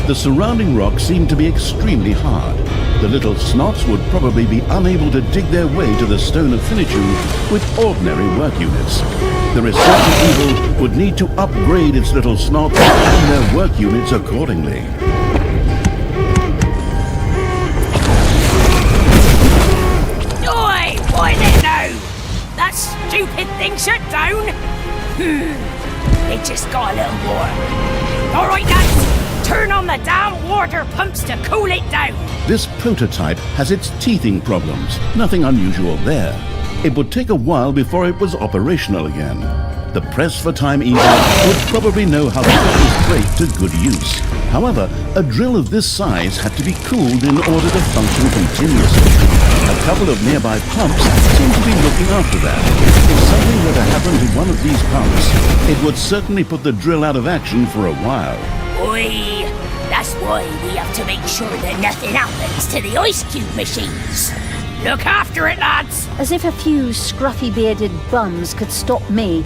Speaker 1: The surrounding rock seemed to be extremely hard. The little snots would probably be unable to dig their way to the stone of finitude with ordinary work units. The resurgent evil would need to upgrade its little snots and their work units accordingly.
Speaker 5: Oi! What is it now? That stupid thing shut down? It just got a little warm. Alright, lads! Turn on the damn water pumps to cool it down!
Speaker 1: This prototype has its teething problems. Nothing unusual there. It would take a while before it was operational again. The press for time evil would probably know how to put this crate to good use. However, a drill of this size had to be cooled in order to function continuously. A couple of nearby pumps seem to be looking after that. If something were to happen to one of these pumps, it would certainly put the drill out of action for a while.
Speaker 5: Oi! That's why we have to make sure that nothing happens to the ice cube machines. Look after it, lads!
Speaker 3: As if a few scruffy-bearded bums could stop me.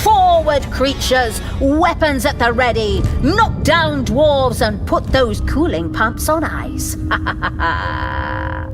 Speaker 3: Forward, creatures! Weapons at the ready! Knock down dwarves and put those cooling pumps on ice! Ha ha ha ha!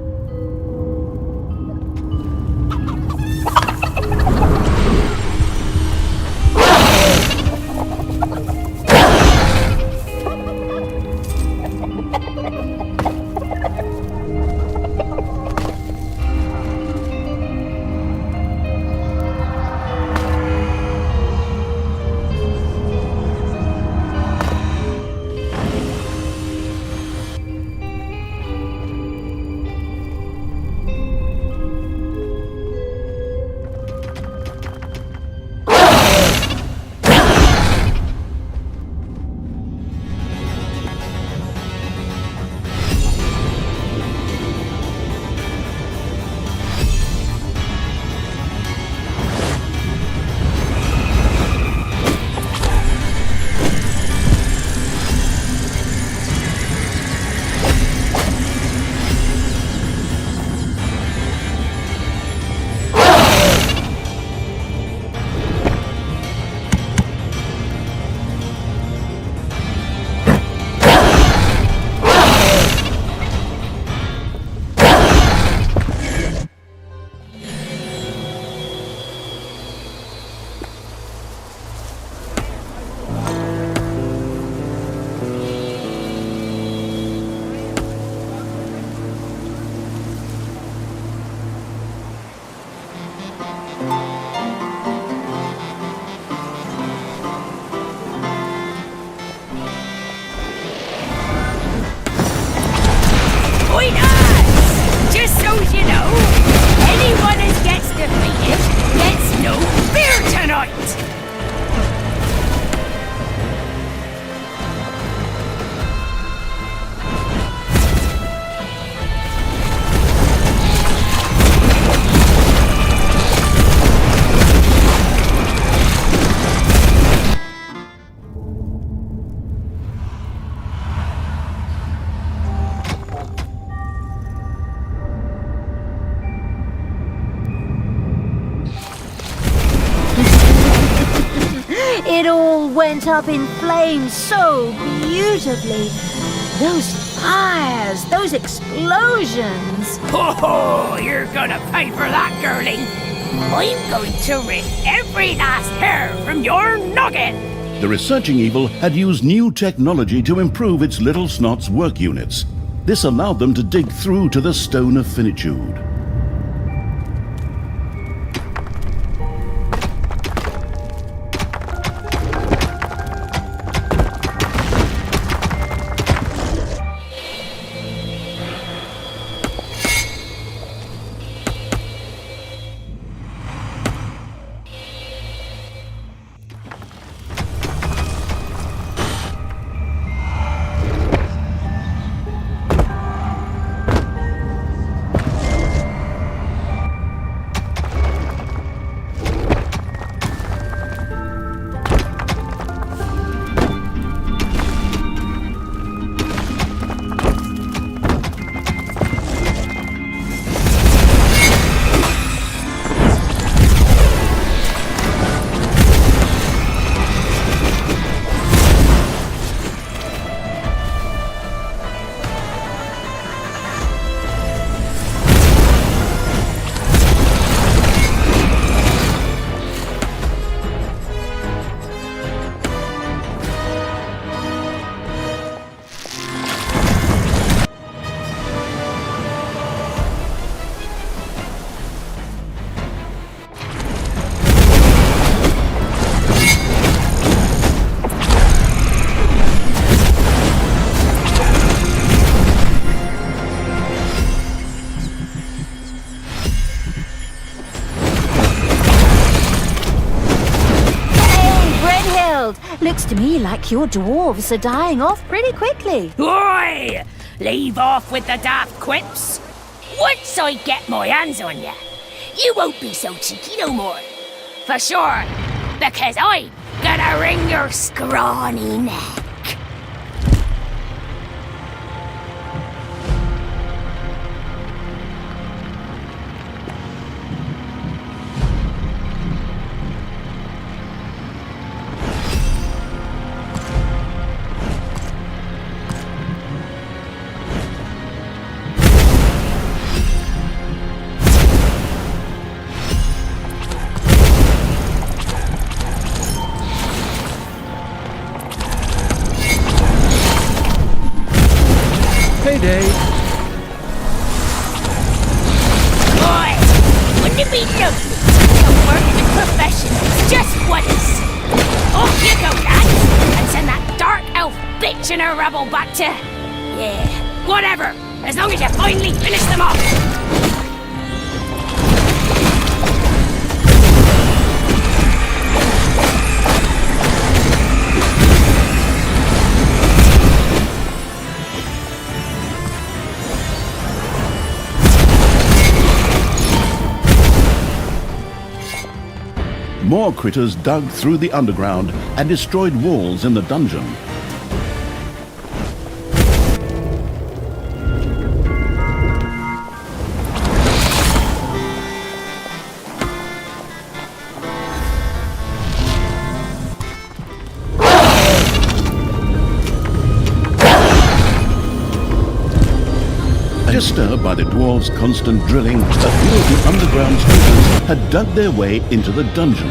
Speaker 3: It all went up in flames so beautifully. Those fires, those explosions.
Speaker 5: Oh, you're gonna pay for that, girlie. I'm going to rip every last hair from your noggin.
Speaker 1: The researching evil had used new technology to improve its little snot's work units. This allowed them to dig through to the stone of finitude.
Speaker 3: child. Looks to me like your dwarves are dying off pretty quickly.
Speaker 5: Oi! Leave off with the daft quips. Once I get my hands on you, you won't be so cheeky no more. For sure, because I'm gonna wring your scrawny neck.
Speaker 4: Payday!
Speaker 5: Boy, wouldn't it be lovely to work in the profession just once? Off you go, lads, and send that dark elf bitch and her rabble back to... Yeah, whatever, as long as you finally finish them off.
Speaker 1: More critters dug through the underground and destroyed walls in the dungeon. Disturbed by the dwarves' constant drilling, a few of the underground critters had dug their way into the dungeon.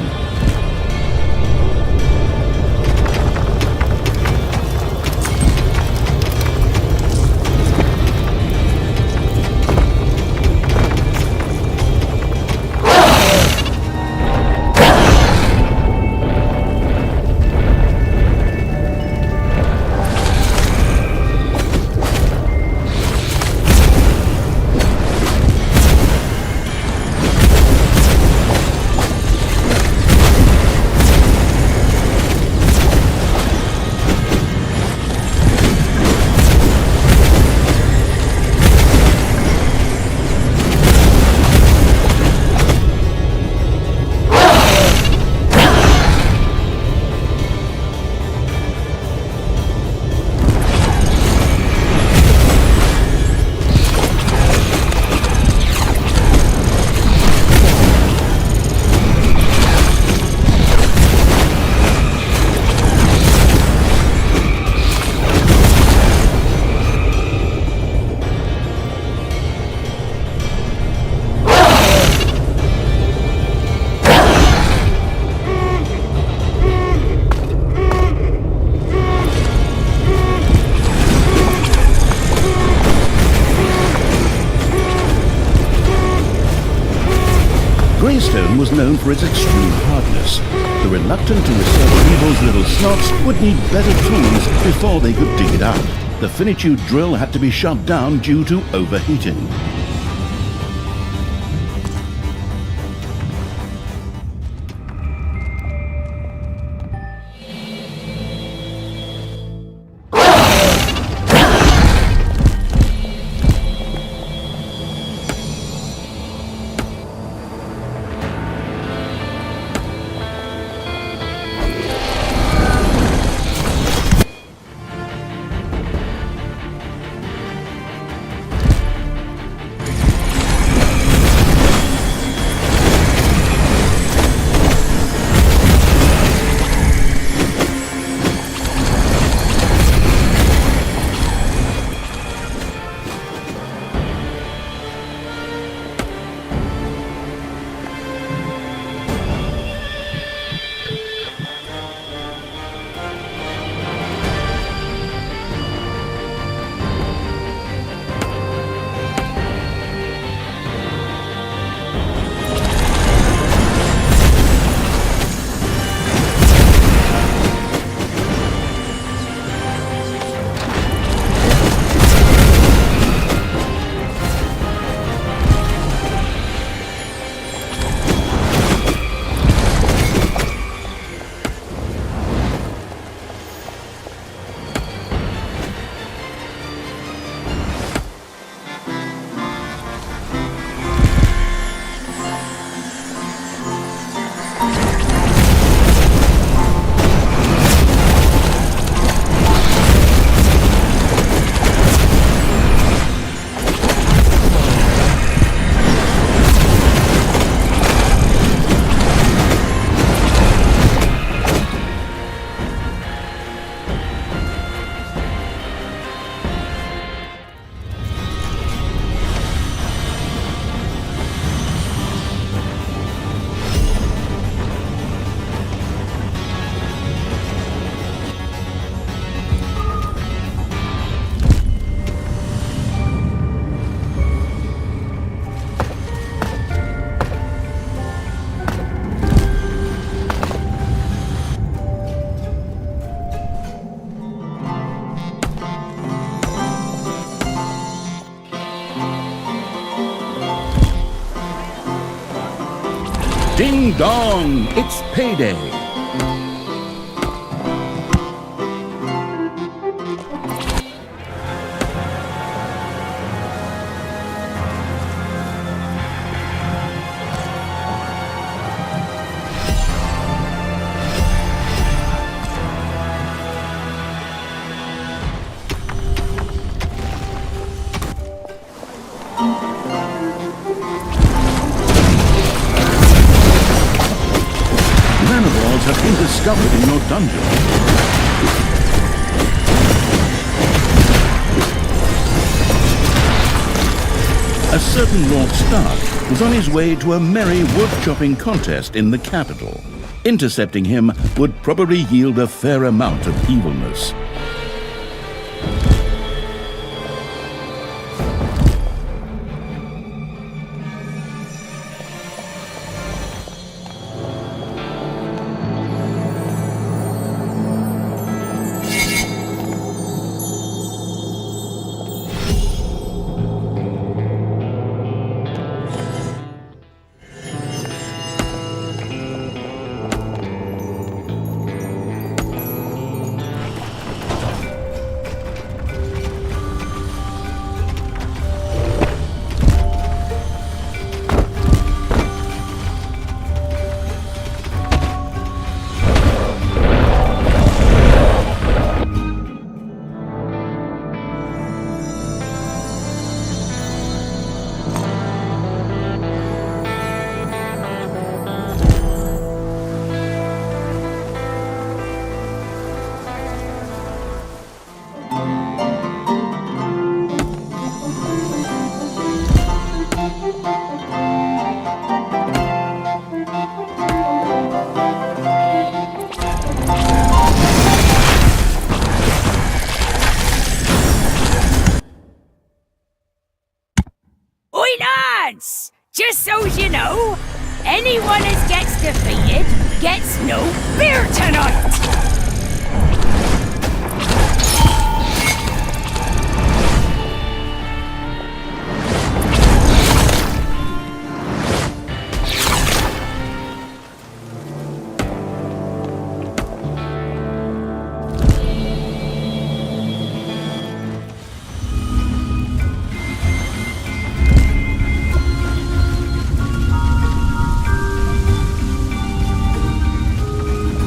Speaker 1: Greystone was known for its extreme hardness. The reluctant to research evil's little snots would need better tools before they could dig it out. The finitude drill had to be shut down due to overheating. dong! It's payday! Maniballs have been discovered in your dungeon. A certain Lord Stark was on his way to a merry wood-chopping contest in the capital. Intercepting him would probably yield a fair amount of evilness.
Speaker 5: Just so's you know, anyone as gets defeated gets no beer tonight!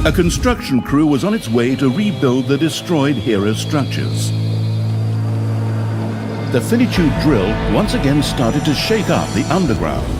Speaker 1: A construction crew was on its way to rebuild the destroyed hero structures. The finitude drill once again started to shake up the underground.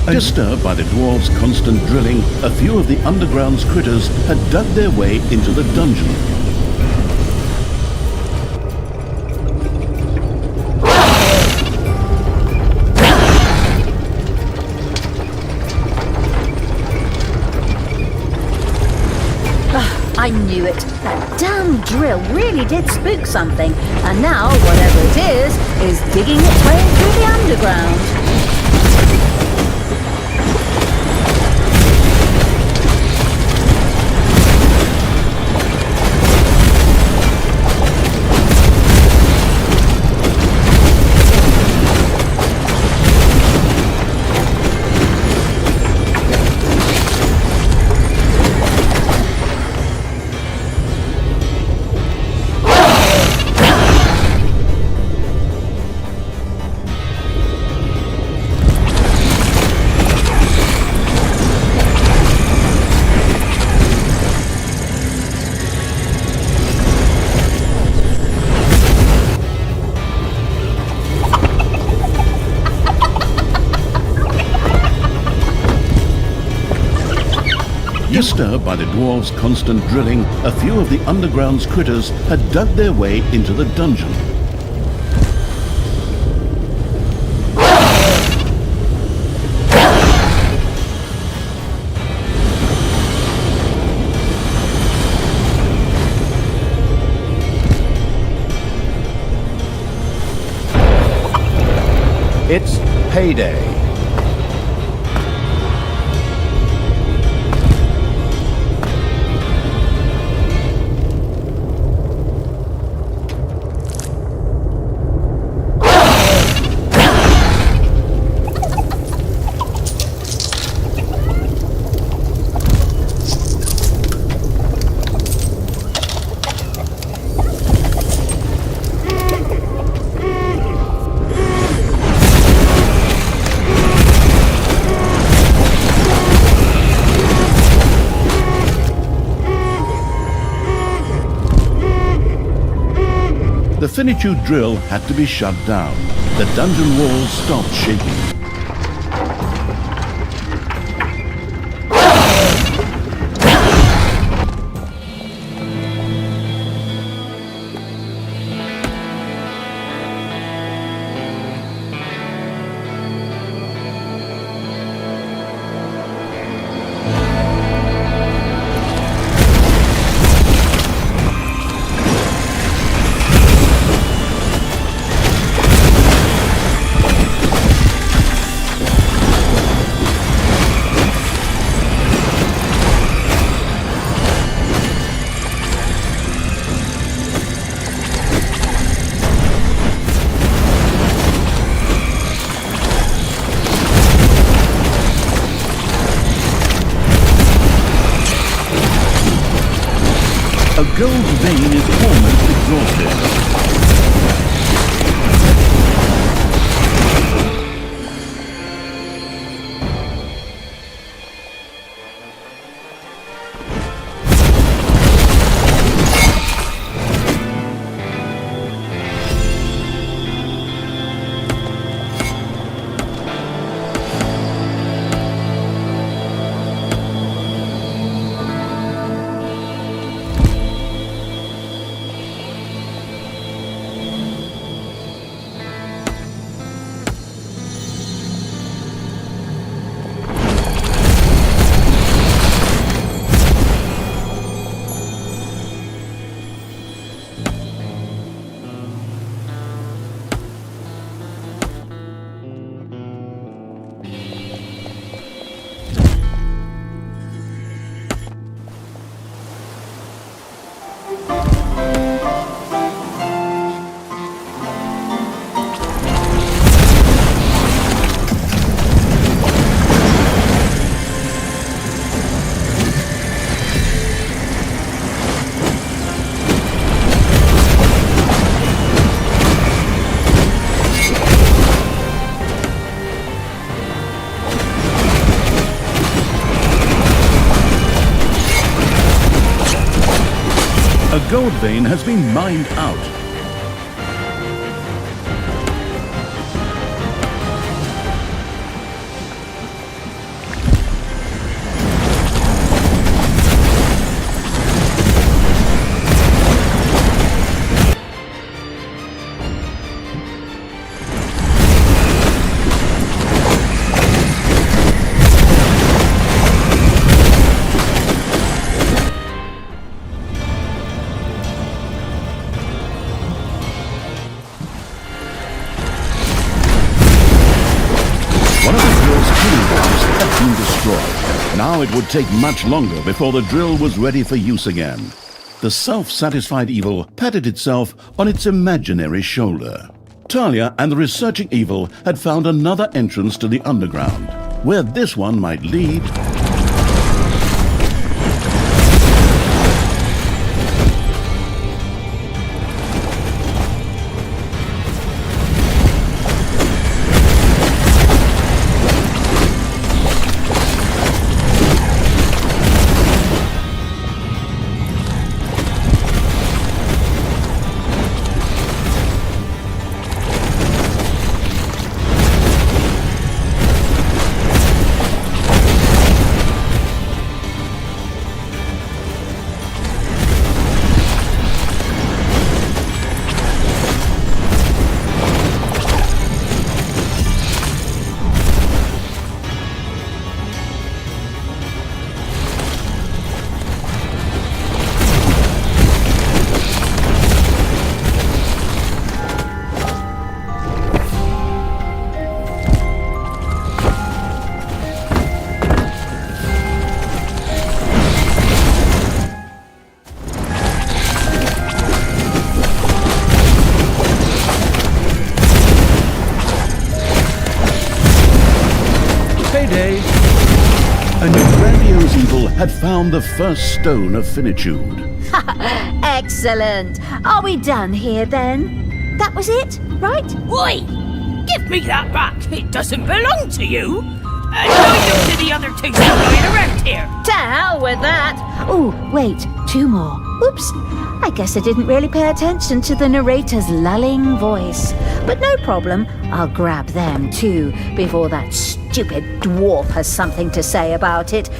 Speaker 1: Disturbed by the dwarves' constant drilling, a few of the underground's critters had dug their way into the dungeon.
Speaker 3: I knew it. That damn drill really did spook something. And now, whatever it is digging its way through the underground.
Speaker 1: Disturbed by the dwarves' constant drilling, a few of the underground's critters had dug their way into the dungeon.
Speaker 4: It's payday.
Speaker 1: The finitude drill had to be shut down. The dungeon walls stopped shaking. A gold vein is almost exhausted. A gold vein has been mined out. drilling device had been destroyed. Now it would take much longer before the drill was ready for use again. The self-satisfied evil patted itself on its imaginary shoulder. Talia and the researching evil had found another entrance to the underground. Where this one might lead... A new grandiose evil had found the first stone of finitude.
Speaker 3: Excellent. Are we done here then? That was it, right?
Speaker 5: Oi! Give me that back! It doesn't belong to you! And neither to the other two going around here!
Speaker 3: To hell with that! Oh, wait, two more. Oops. I guess I didn't really pay attention to the narrator's lulling voice. But no problem. I'll grab them too, before that stupid dwarf has something to say about it.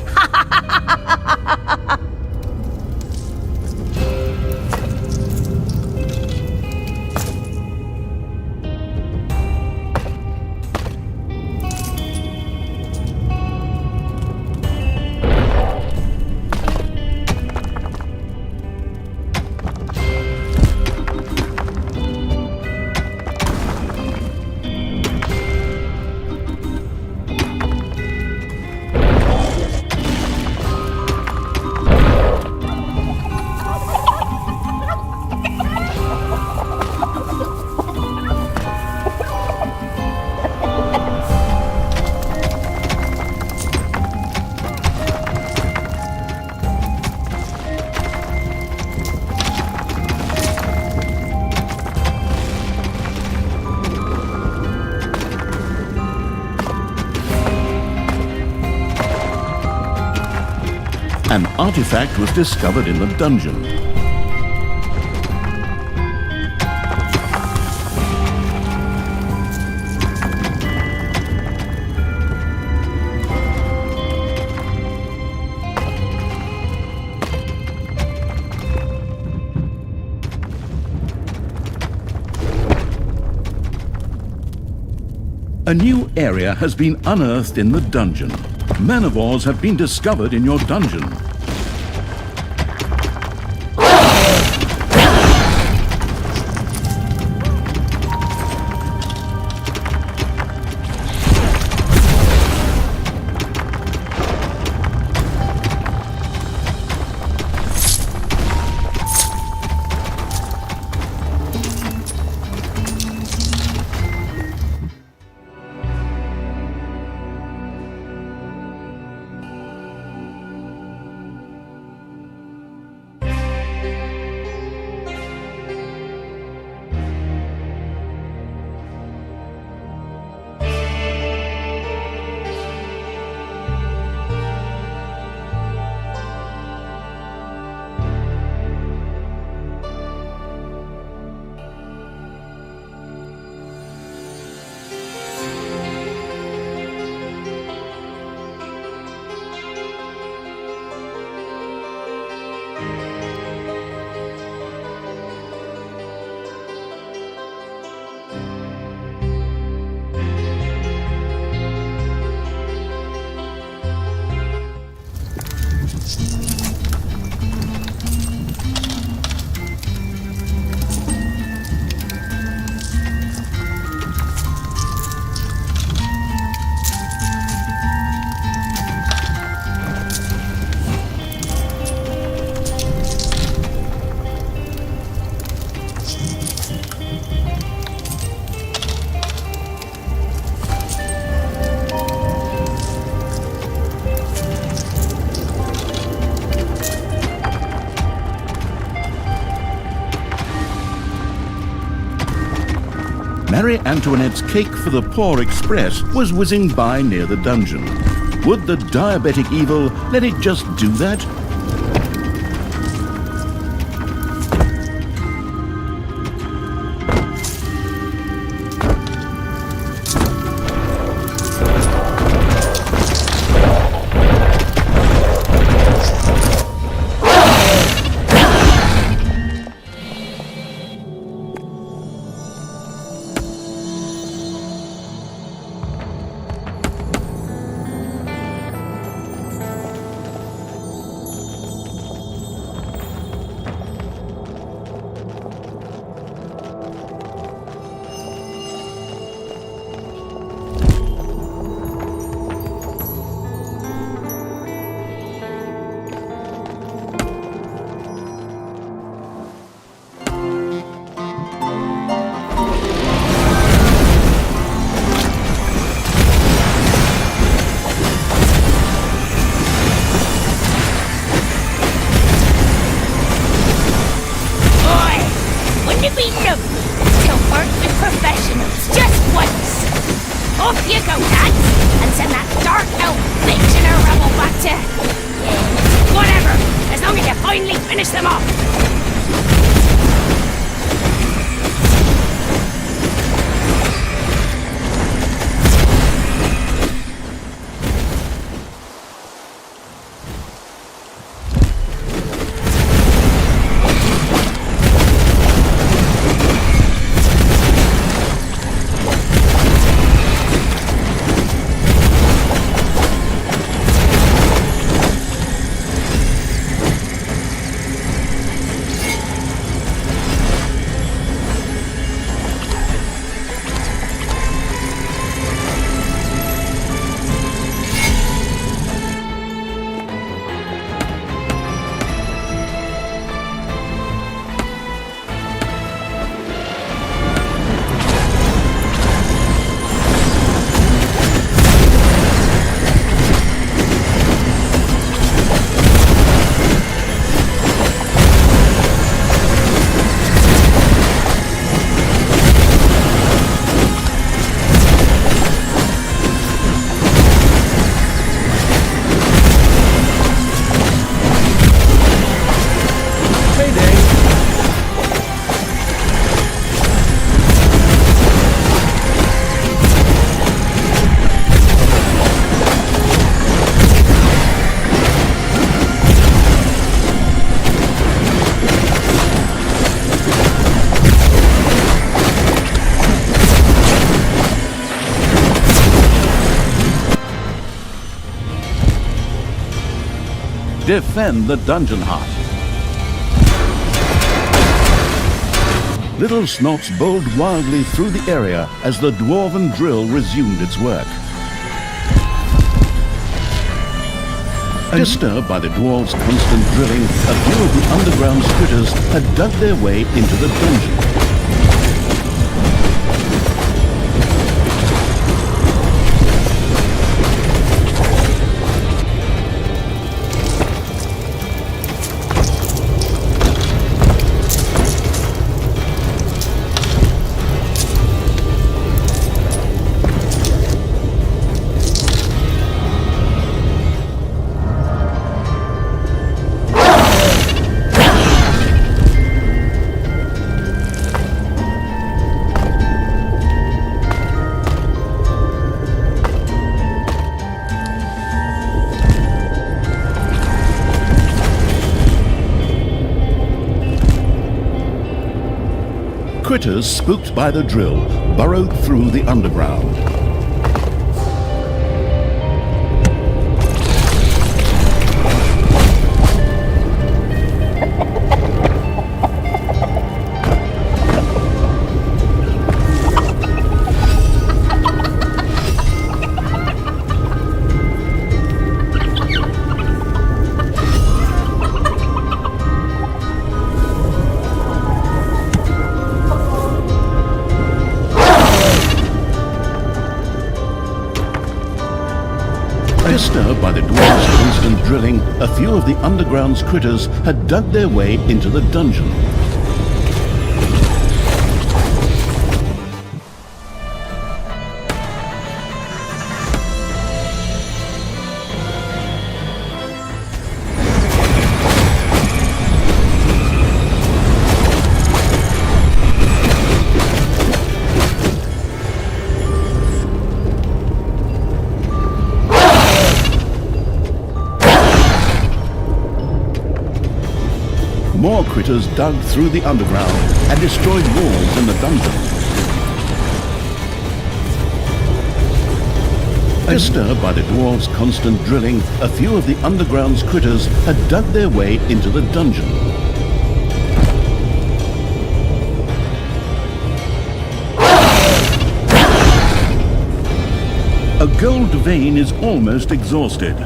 Speaker 1: An artifact was discovered in the dungeon. A new area has been unearthed in the dungeon. Manivores have been discovered in your dungeon. Marie Antoinette's Cake for the Poor Express was whizzing by near the dungeon. Would the diabetic evil let it just do that? Defend the dungeon heart. Little Snots bowled wildly through the area as the dwarven drill resumed its work. Disturbed by the dwarves' constant drilling, a few of the underground critters had dug their way into the dungeon. Critters spooked by the drill burrowed through the underground. Disturbed by the dwarves' constant drilling, a few of the underground's critters had dug their way into the dungeon. more critters dug through the underground and destroyed walls in the dungeon. Disturbed by the dwarves' constant drilling, a few of the underground's critters had dug their way into the dungeon. A gold vein is almost exhausted.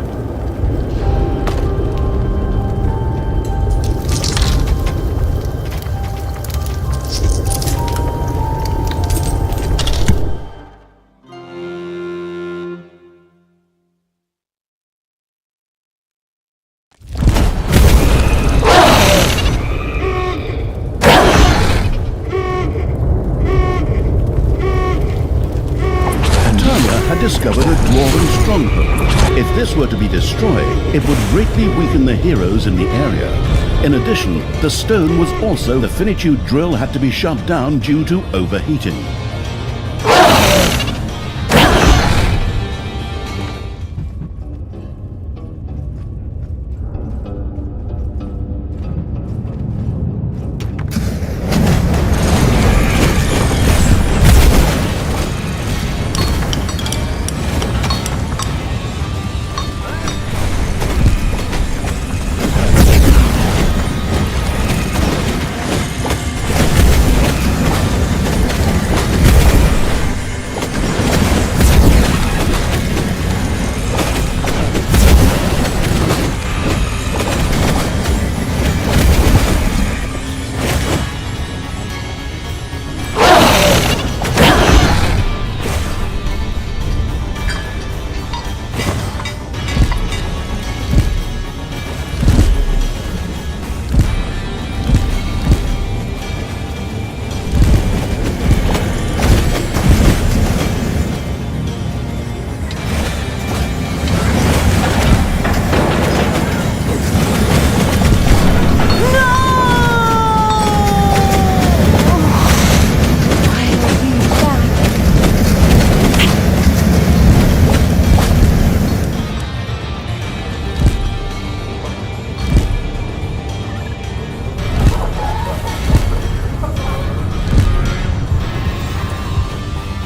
Speaker 1: Discovered a dwarven stronghold. If this were to be destroyed, it would greatly weaken the heroes in the area. In addition, the stone was also the finitude drill had to be shut down due to overheating.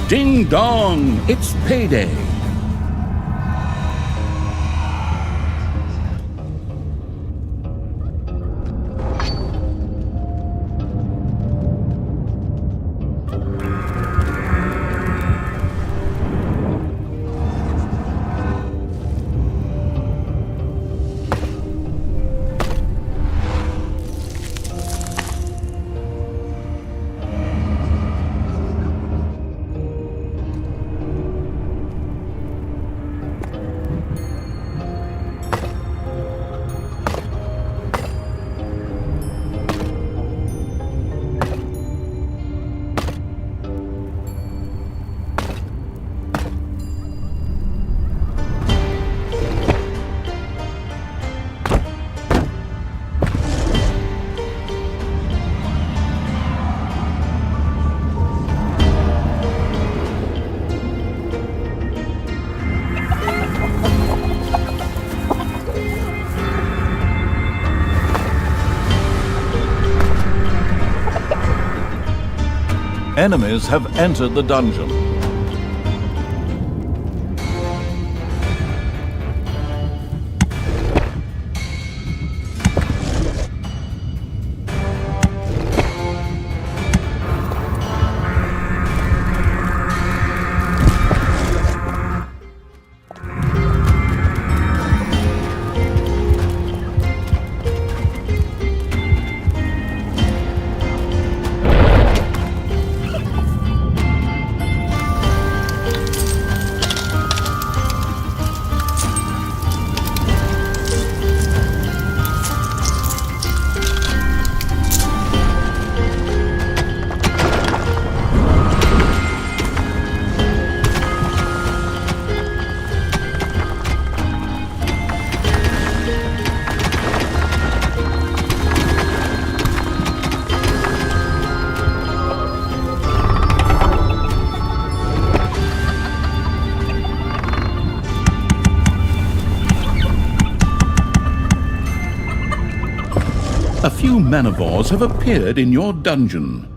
Speaker 1: Ding dong, it's payday.
Speaker 6: Enemies have entered the dungeon.
Speaker 1: few manivores have appeared in your dungeon.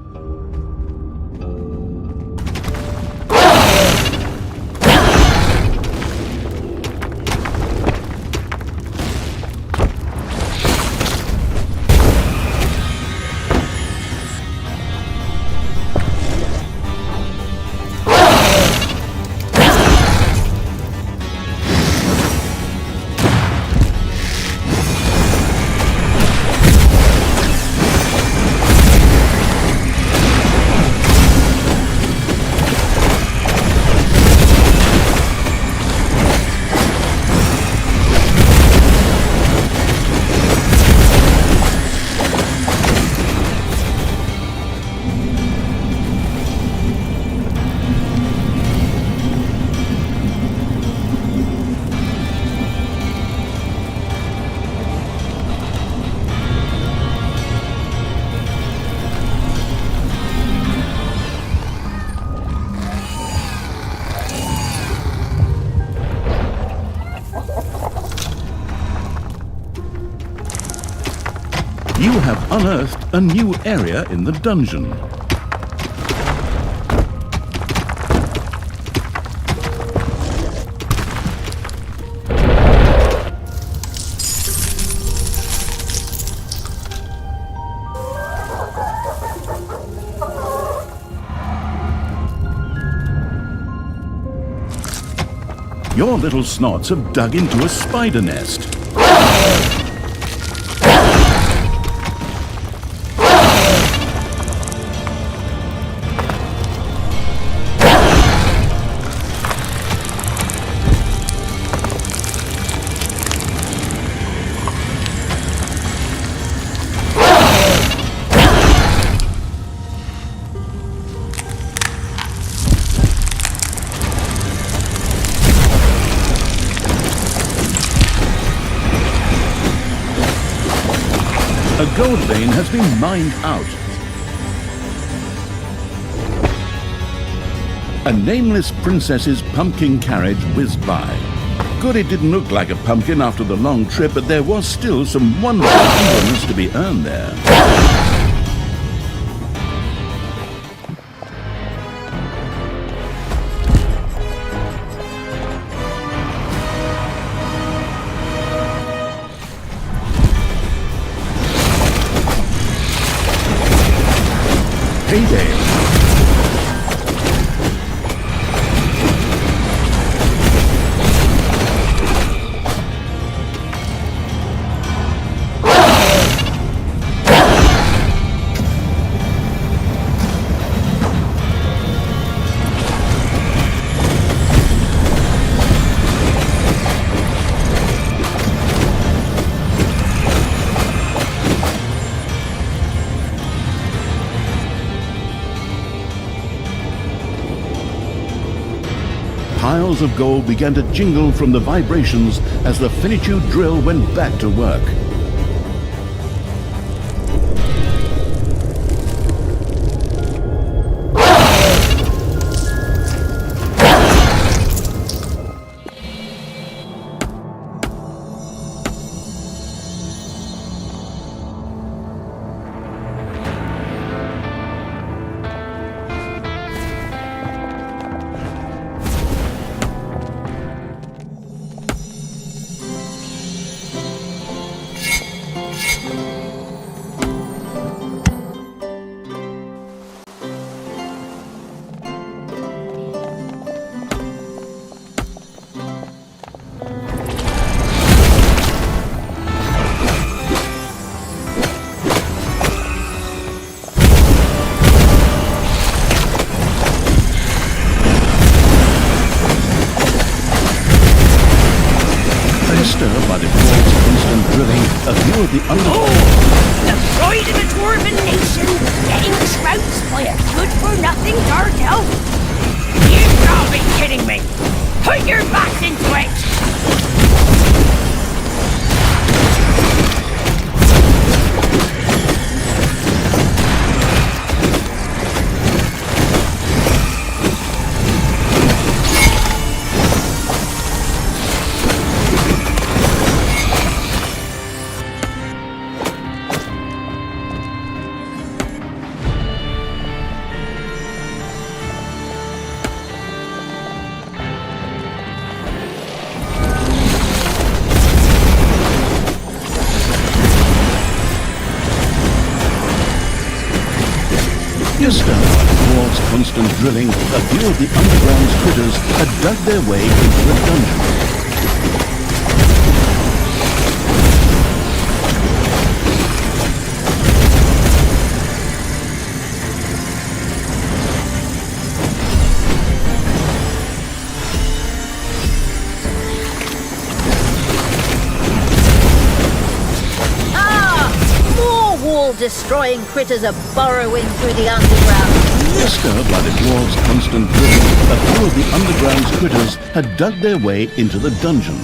Speaker 1: You have unearthed a new area in the dungeon. Your little snots have dug into a spider nest. A gold vein has been mined out. A nameless princess's pumpkin carriage whizzed by. Good it didn't look like a pumpkin after the long trip, but there was still some wonderful evilness to be earned there. Payday. Piles of gold began to jingle from the vibrations as the finitude drill went back to work. Disturbed by the dwarves' constant drilling, a view of the
Speaker 5: The pride of the dwarven nation, getting trounced by a good-for-nothing dark elf? You can't be kidding me! Put your backs into it!
Speaker 1: constant drilling, a few of the underground's critters had dug their way into the dungeon.
Speaker 3: Destroying critters are burrowing through the underground.
Speaker 1: Disturbed by the dwarves' constant drilling, a few of the underground's critters had dug their way into the dungeon.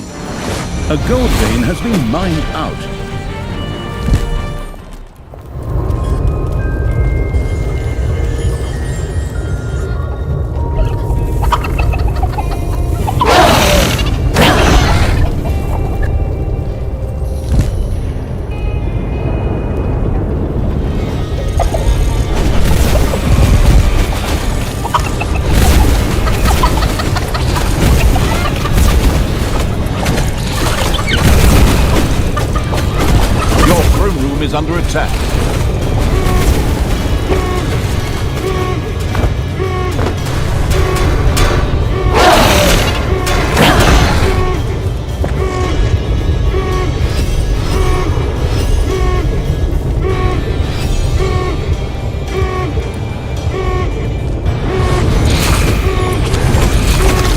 Speaker 1: A gold vein has been mined out.
Speaker 6: Is under attack.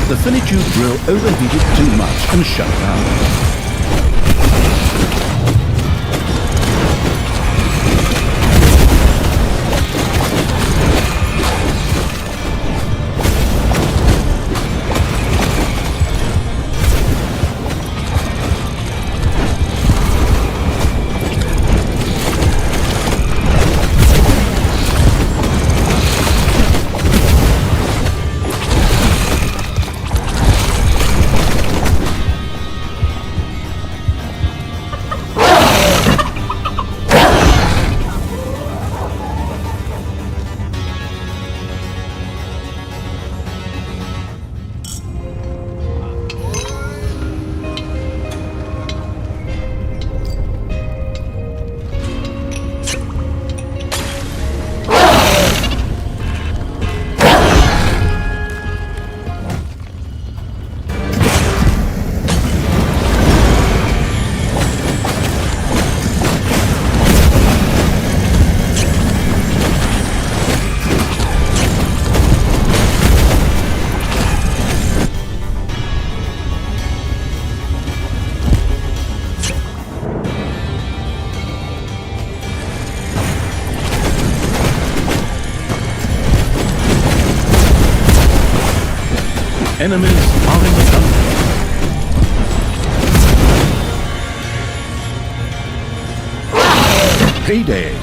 Speaker 1: The Finitude drill overheated too much and shut down. Enemies are in the dungeon. Payday.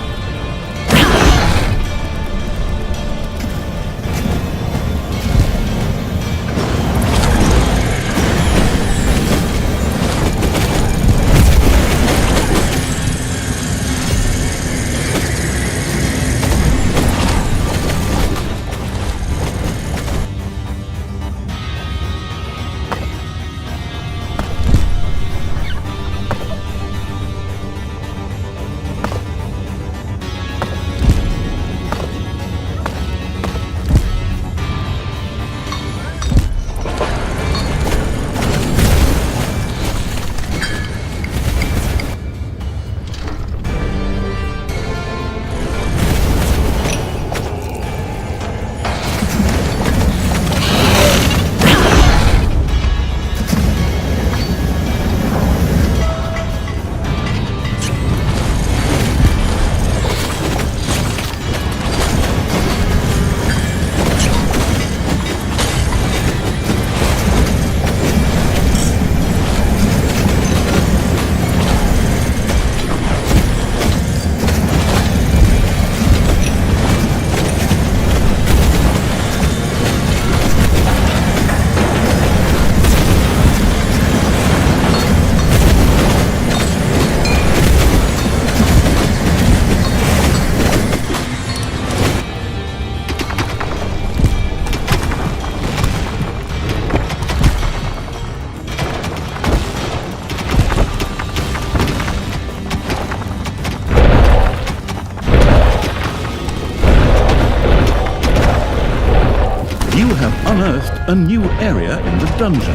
Speaker 1: a new area in the dungeon.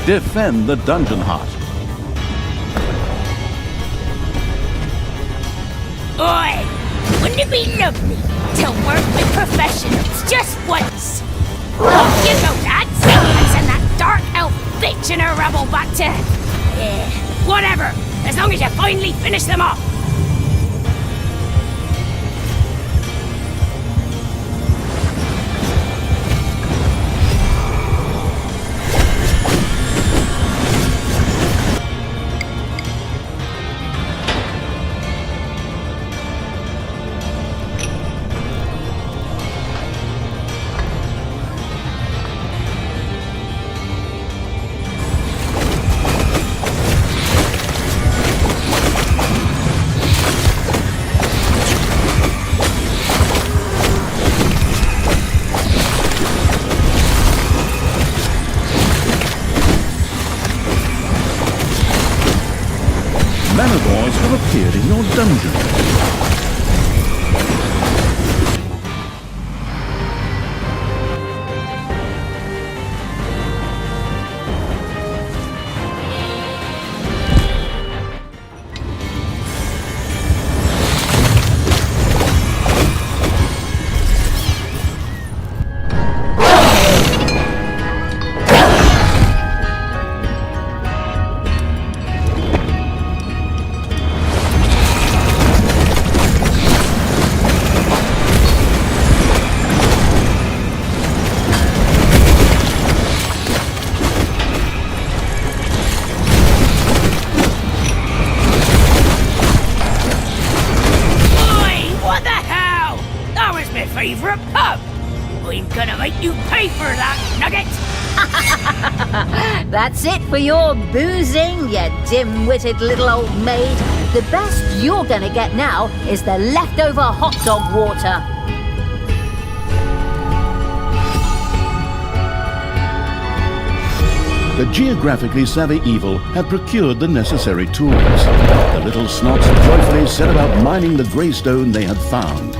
Speaker 6: Defend the dungeon hut.
Speaker 5: Oi! Wouldn't it be lovely to work with professionals just once? Off you go, lads! And send that dark elf bitch and her rebel back to... whatever, as long as you finally finish them off.
Speaker 1: Manivores have appeared in your dungeon.
Speaker 5: Favourite pub. I'm gonna make you pay for that, Nugget.
Speaker 3: That's it for your boozing, you dim-witted little old maid. The best you're gonna get now is the leftover hot dog water.
Speaker 1: The geographically savvy evil had procured the necessary tools. The little snots joyfully set about mining the grey stone they had found.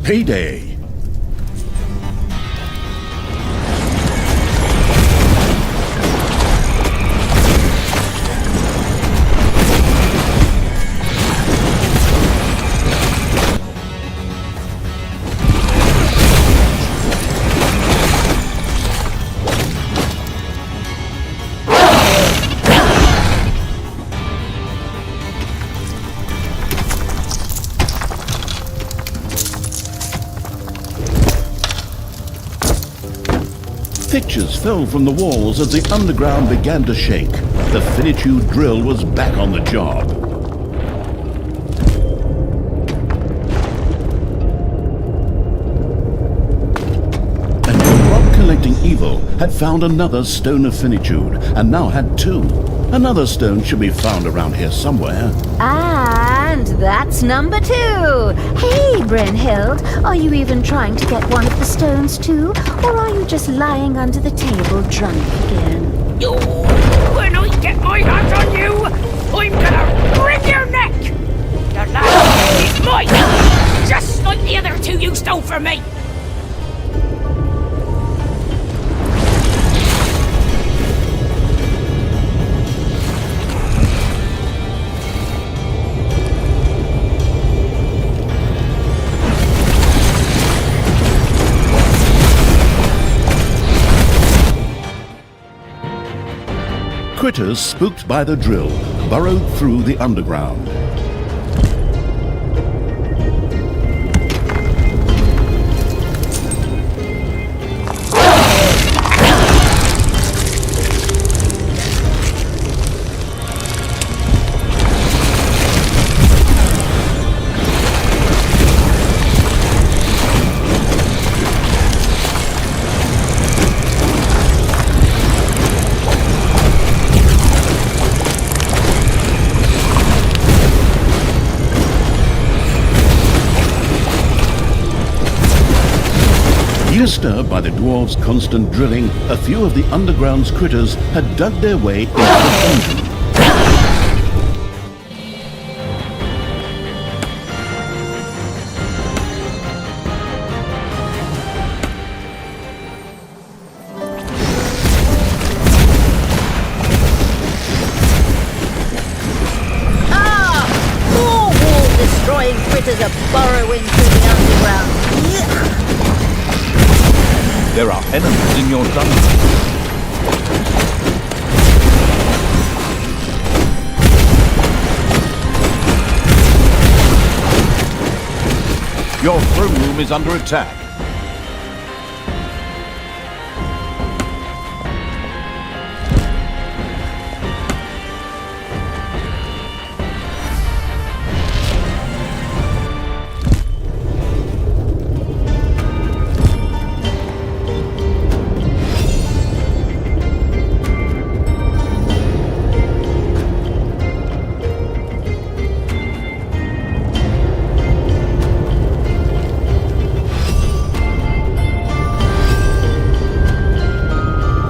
Speaker 1: Payday! Pictures fell from the walls as the underground began to shake. The finitude drill was back on the job. And the rock-collecting evil had found another stone of finitude, and now had two. Another stone should be found around here somewhere.
Speaker 3: And And that's number 2. Hey, Brynhild, are you even trying to get one of the stones too? Or are you just lying under the table drunk again?
Speaker 5: You, when I get my hands on you, I'm gonna wring your neck! The last is mine! Just like the other 2 you stole from me!
Speaker 1: Critters spooked by the drill burrowed through the underground. Disturbed by the dwarves' constant drilling, a few of the underground's critters had dug their way into the dungeon.
Speaker 3: More wall-destroying critters are burrowing through the underground.
Speaker 6: There are enemies in your dungeon. Your throne room is under attack.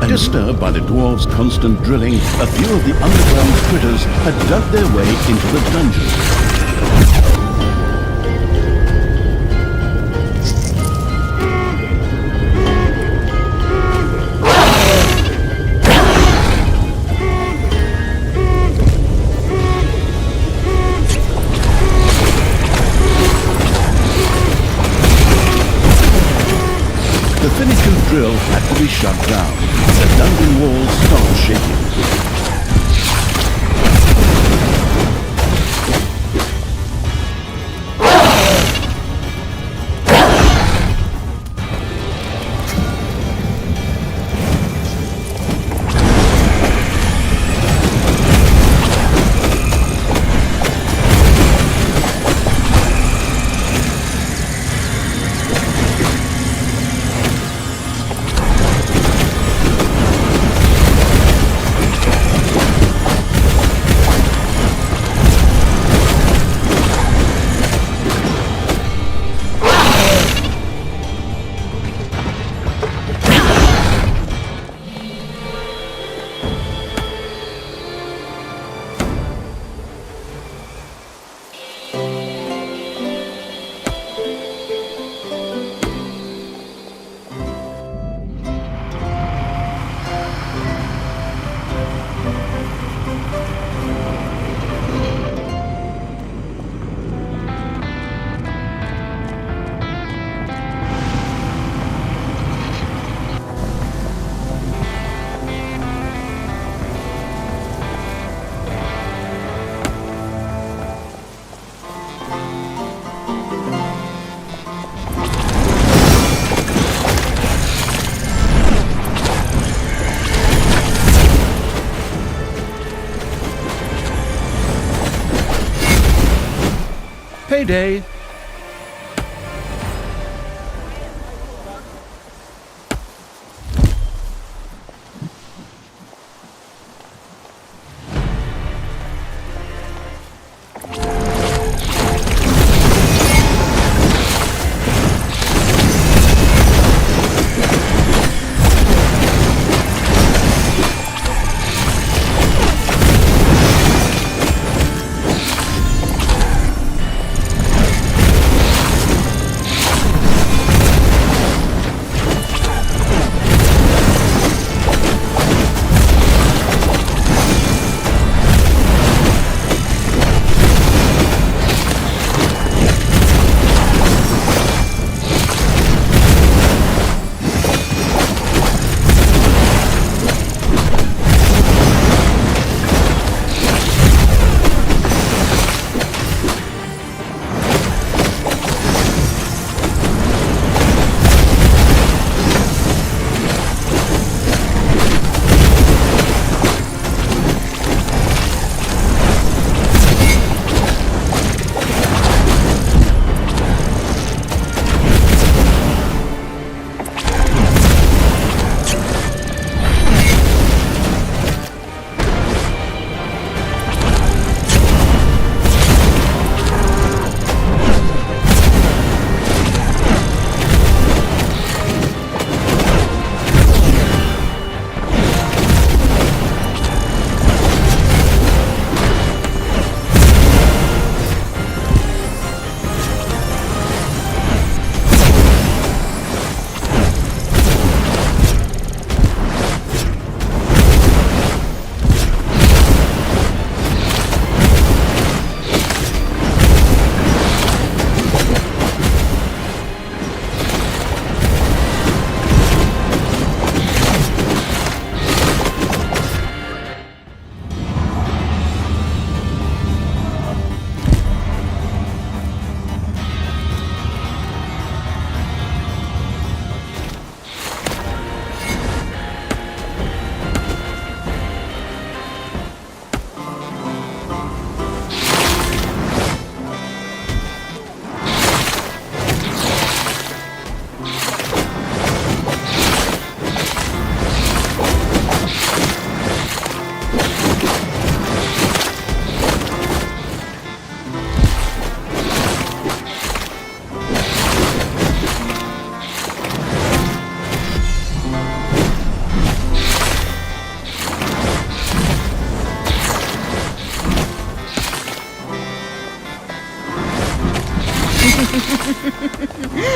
Speaker 1: Disturbed by the dwarves' constant drilling, a few of the underground critters had dug their way into the dungeon. The finicky drill had to be shut down. The dungeon walls stopped shaking. Payday!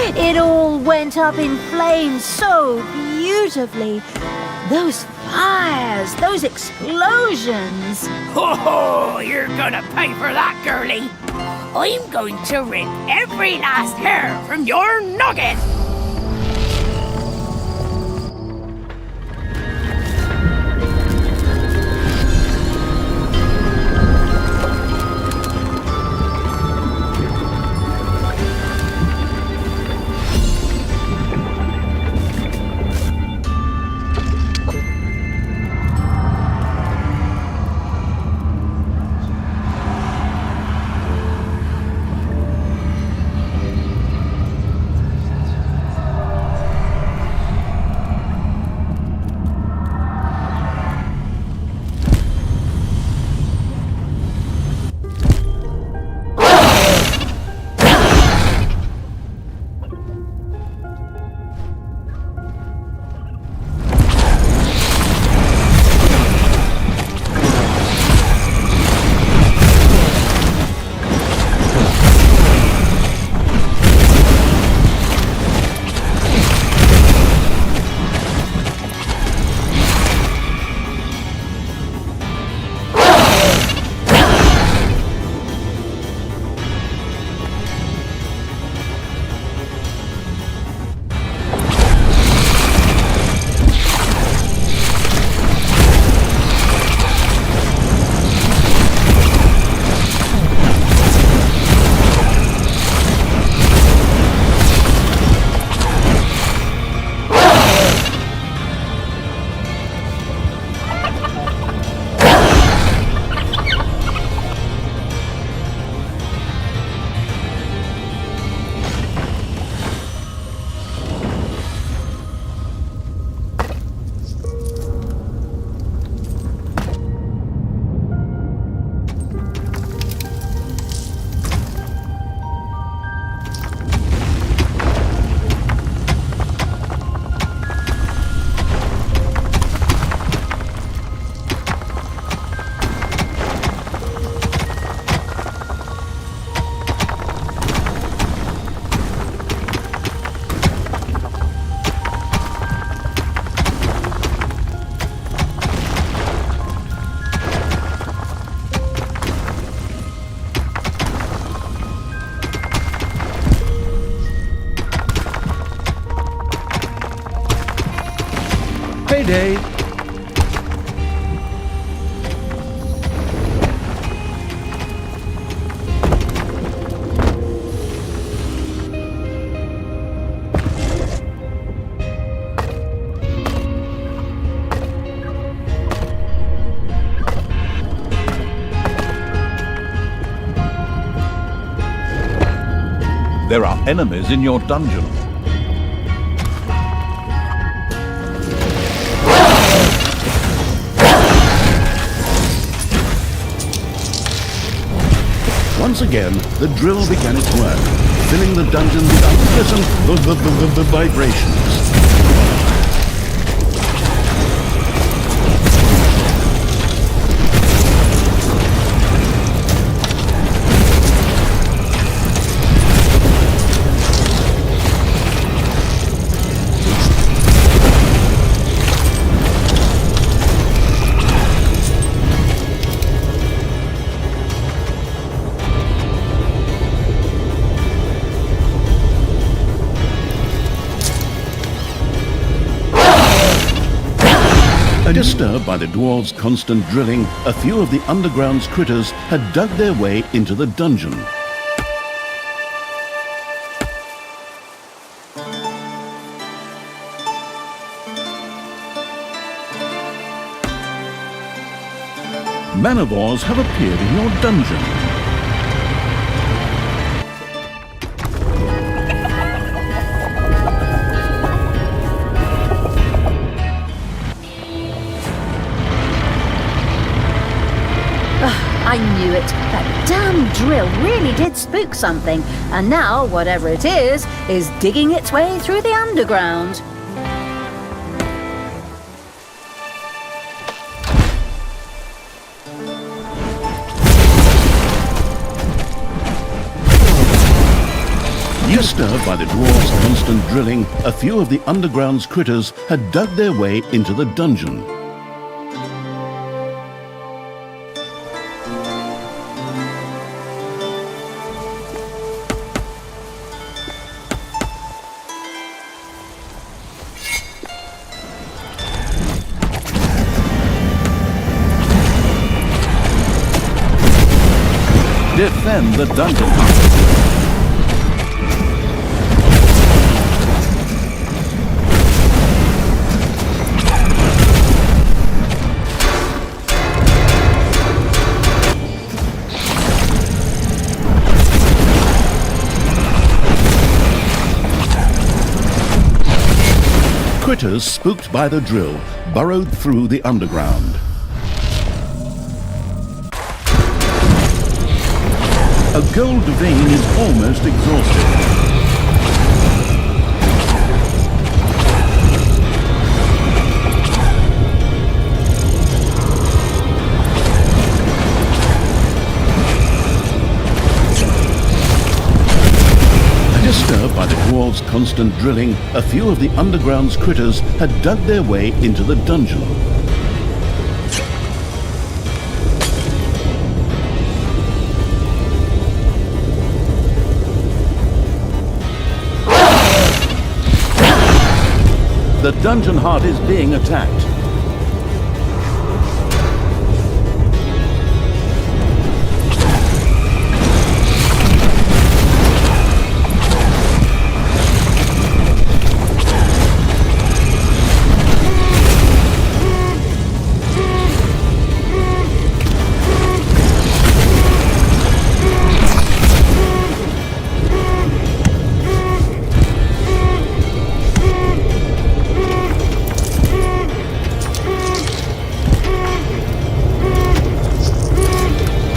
Speaker 3: It all went up in flames so beautifully. Those fires, those explosions.
Speaker 5: Oh, you're gonna pay for that, girlie. I'm going to rip every last hair from your noggin.
Speaker 1: Payday!
Speaker 6: There are enemies in your dungeon.
Speaker 1: Once again, the drill began its work, filling the dungeon with unpleasant vibrations. Disturbed by the dwarves' constant drilling, a few of the underground's critters had dug their way into the dungeon. Manivores have appeared in your dungeon.
Speaker 3: I knew it. That damn drill really did spook something. And now, whatever it is digging its way through the underground.
Speaker 1: You Disturbed by the dwarves' constant drilling, a few of the underground's critters had dug their way into the dungeon.
Speaker 6: Defend the dungeon.
Speaker 1: Critters, spooked by the drill, burrowed through the underground. A gold vein is almost exhausted. Disturbed by the dwarves' constant drilling, a few of the underground's critters had dug their way into the dungeon. The dungeon heart is being attacked.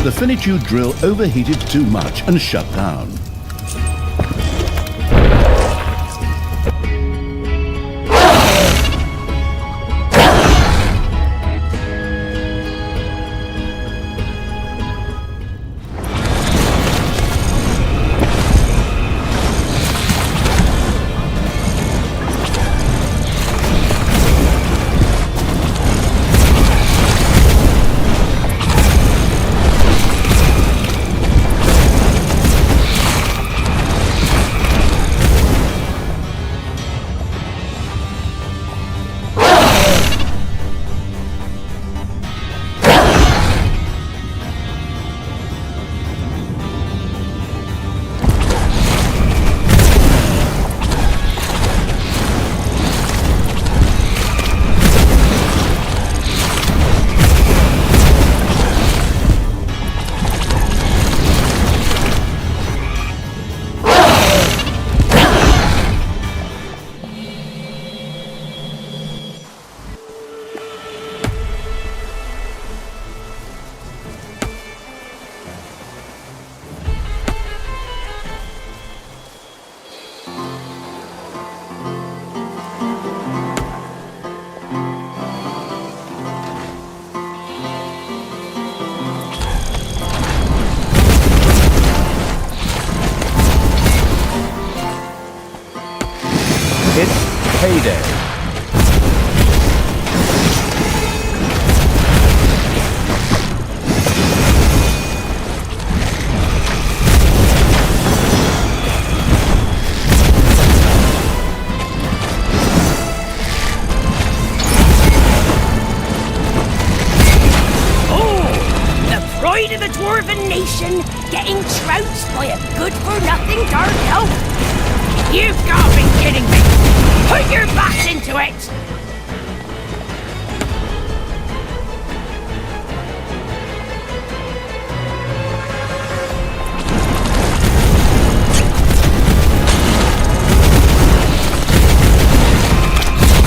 Speaker 1: The finitude drill overheated too much and shut down.
Speaker 6: It's payday.
Speaker 5: Pride of the Dwarven nation, getting trounced by a good-for-nothing dark elf? You've got to be kidding me! Put your backs into it!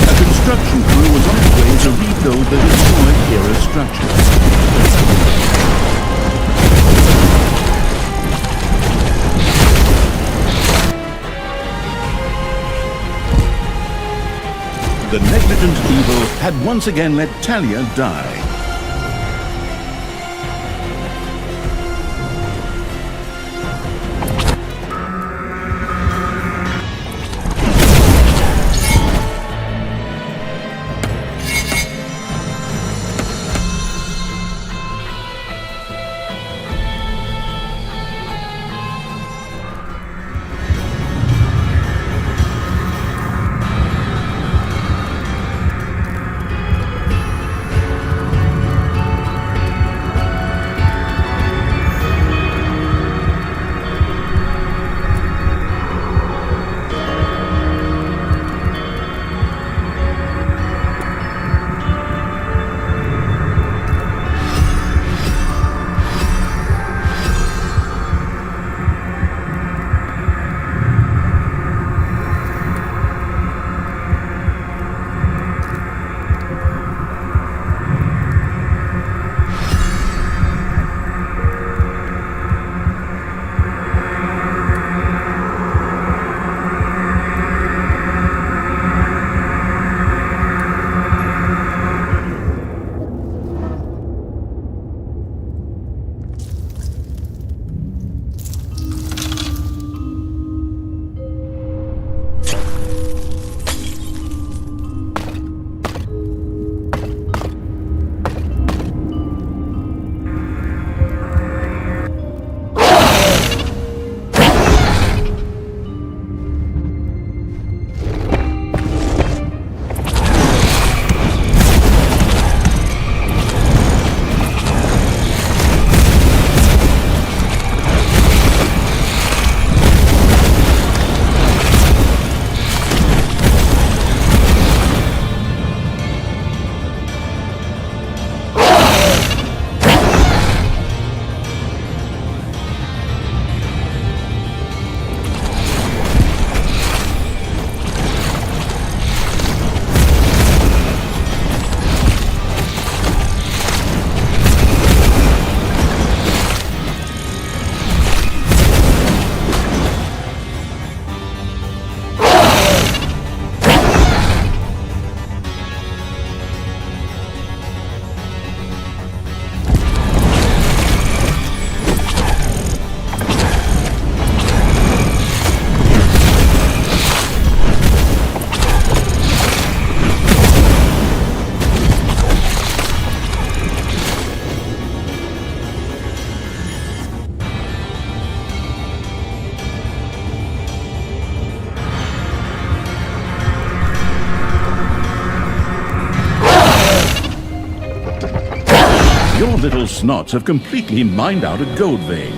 Speaker 1: A construction crew was on its way to rebuild the historic era structure. The negligent evil had once again let Talia die. Your little snots have completely mined out a gold vein.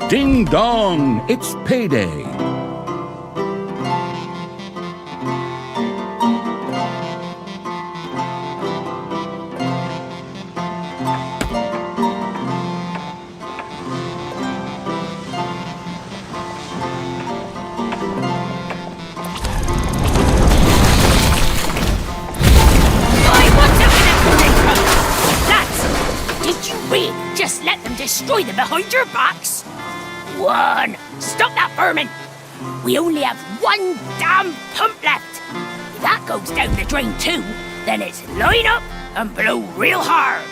Speaker 1: Ding dong! It's payday!
Speaker 5: Just let them destroy them behind your backs? One! Stop that vermin! We only have one damn pump left! If that goes down the drain too, then it's line up and blow real hard!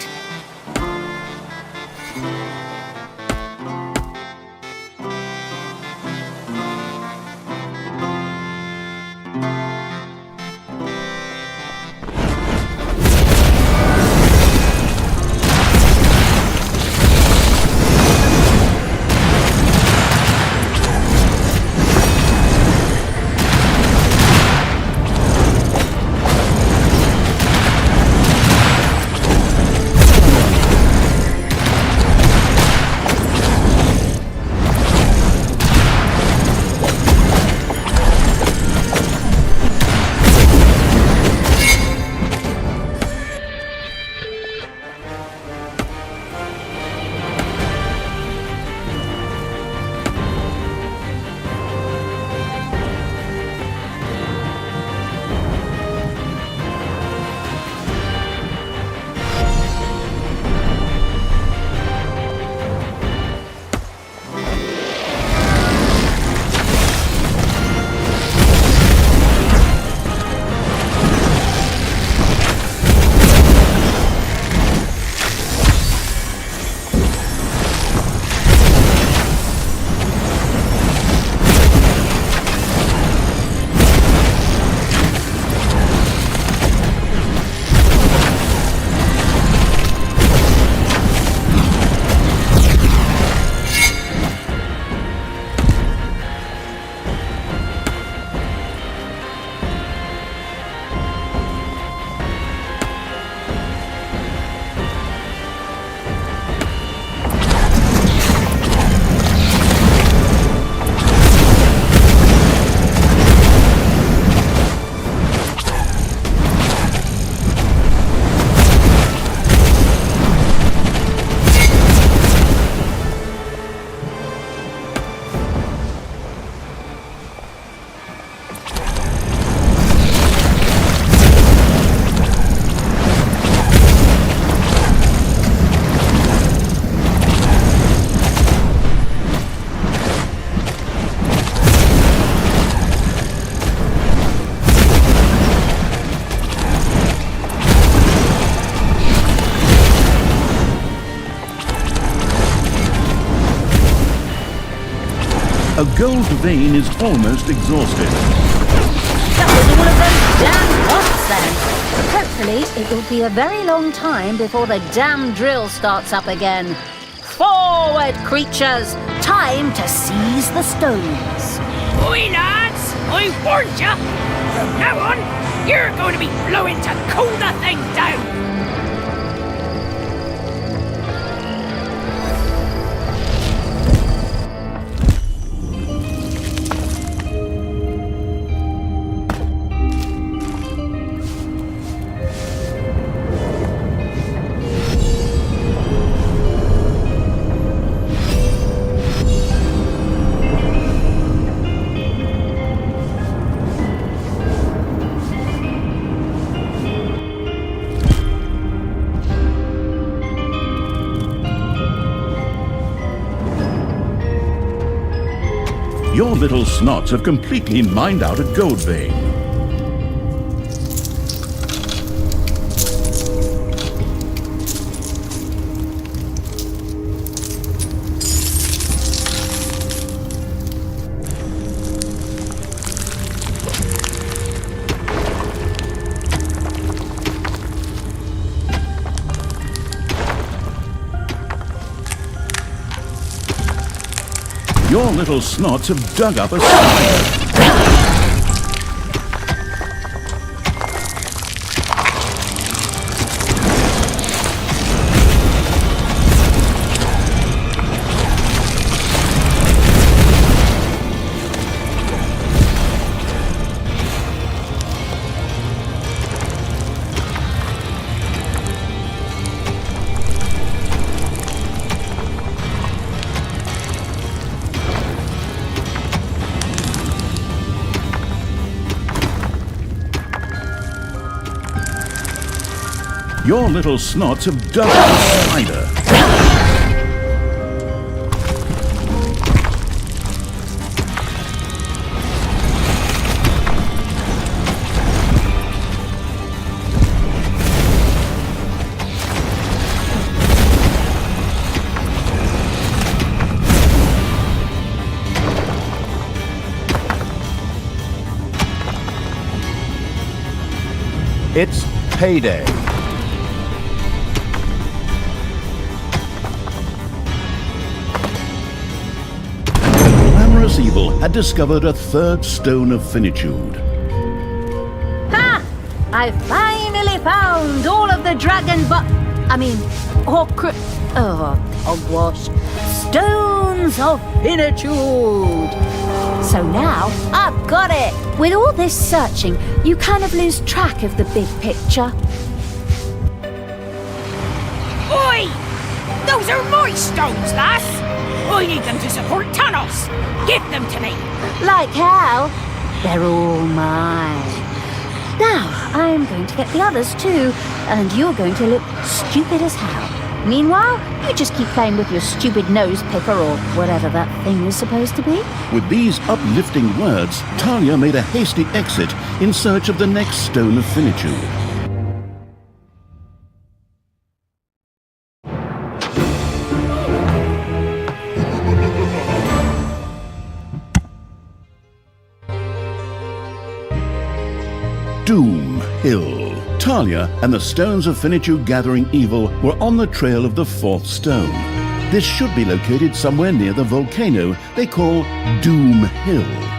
Speaker 1: A gold vein is almost exhausted.
Speaker 3: That was all of those damn pots then. Hopefully, it will be a very long time before the damn drill starts up again. Forward, creatures! Time to seize the stones.
Speaker 5: Oi, lads! I warned ya! From now on, you're going to be blowing to cool the thing down!
Speaker 1: Your little snots have completely mined out a gold vein. Your little snots have dug up a spider. Your little snots have dug up a spider.
Speaker 6: It's payday.
Speaker 1: Evil had discovered a third stone of finitude.
Speaker 3: Ha! I finally found all of the hogwash. Stones of finitude. So now I've got it. With all this searching, you kind of lose track of the big picture.
Speaker 5: Oi! Those are my stones, lass! I need them to support tunnels! Give them to me!
Speaker 3: Like hell. They're all mine. Now, I'm going to get the others too, and you're going to look stupid as hell. Meanwhile, you just keep playing with your stupid nose picker or whatever that thing is supposed to be.
Speaker 1: With these uplifting words, Talia made a hasty exit in search of the next stone of finitude. Doom Hill. Talia and the Stones of Finitude Gathering Evil were on the trail of the fourth stone. This should be located somewhere near the volcano they call Doom Hill.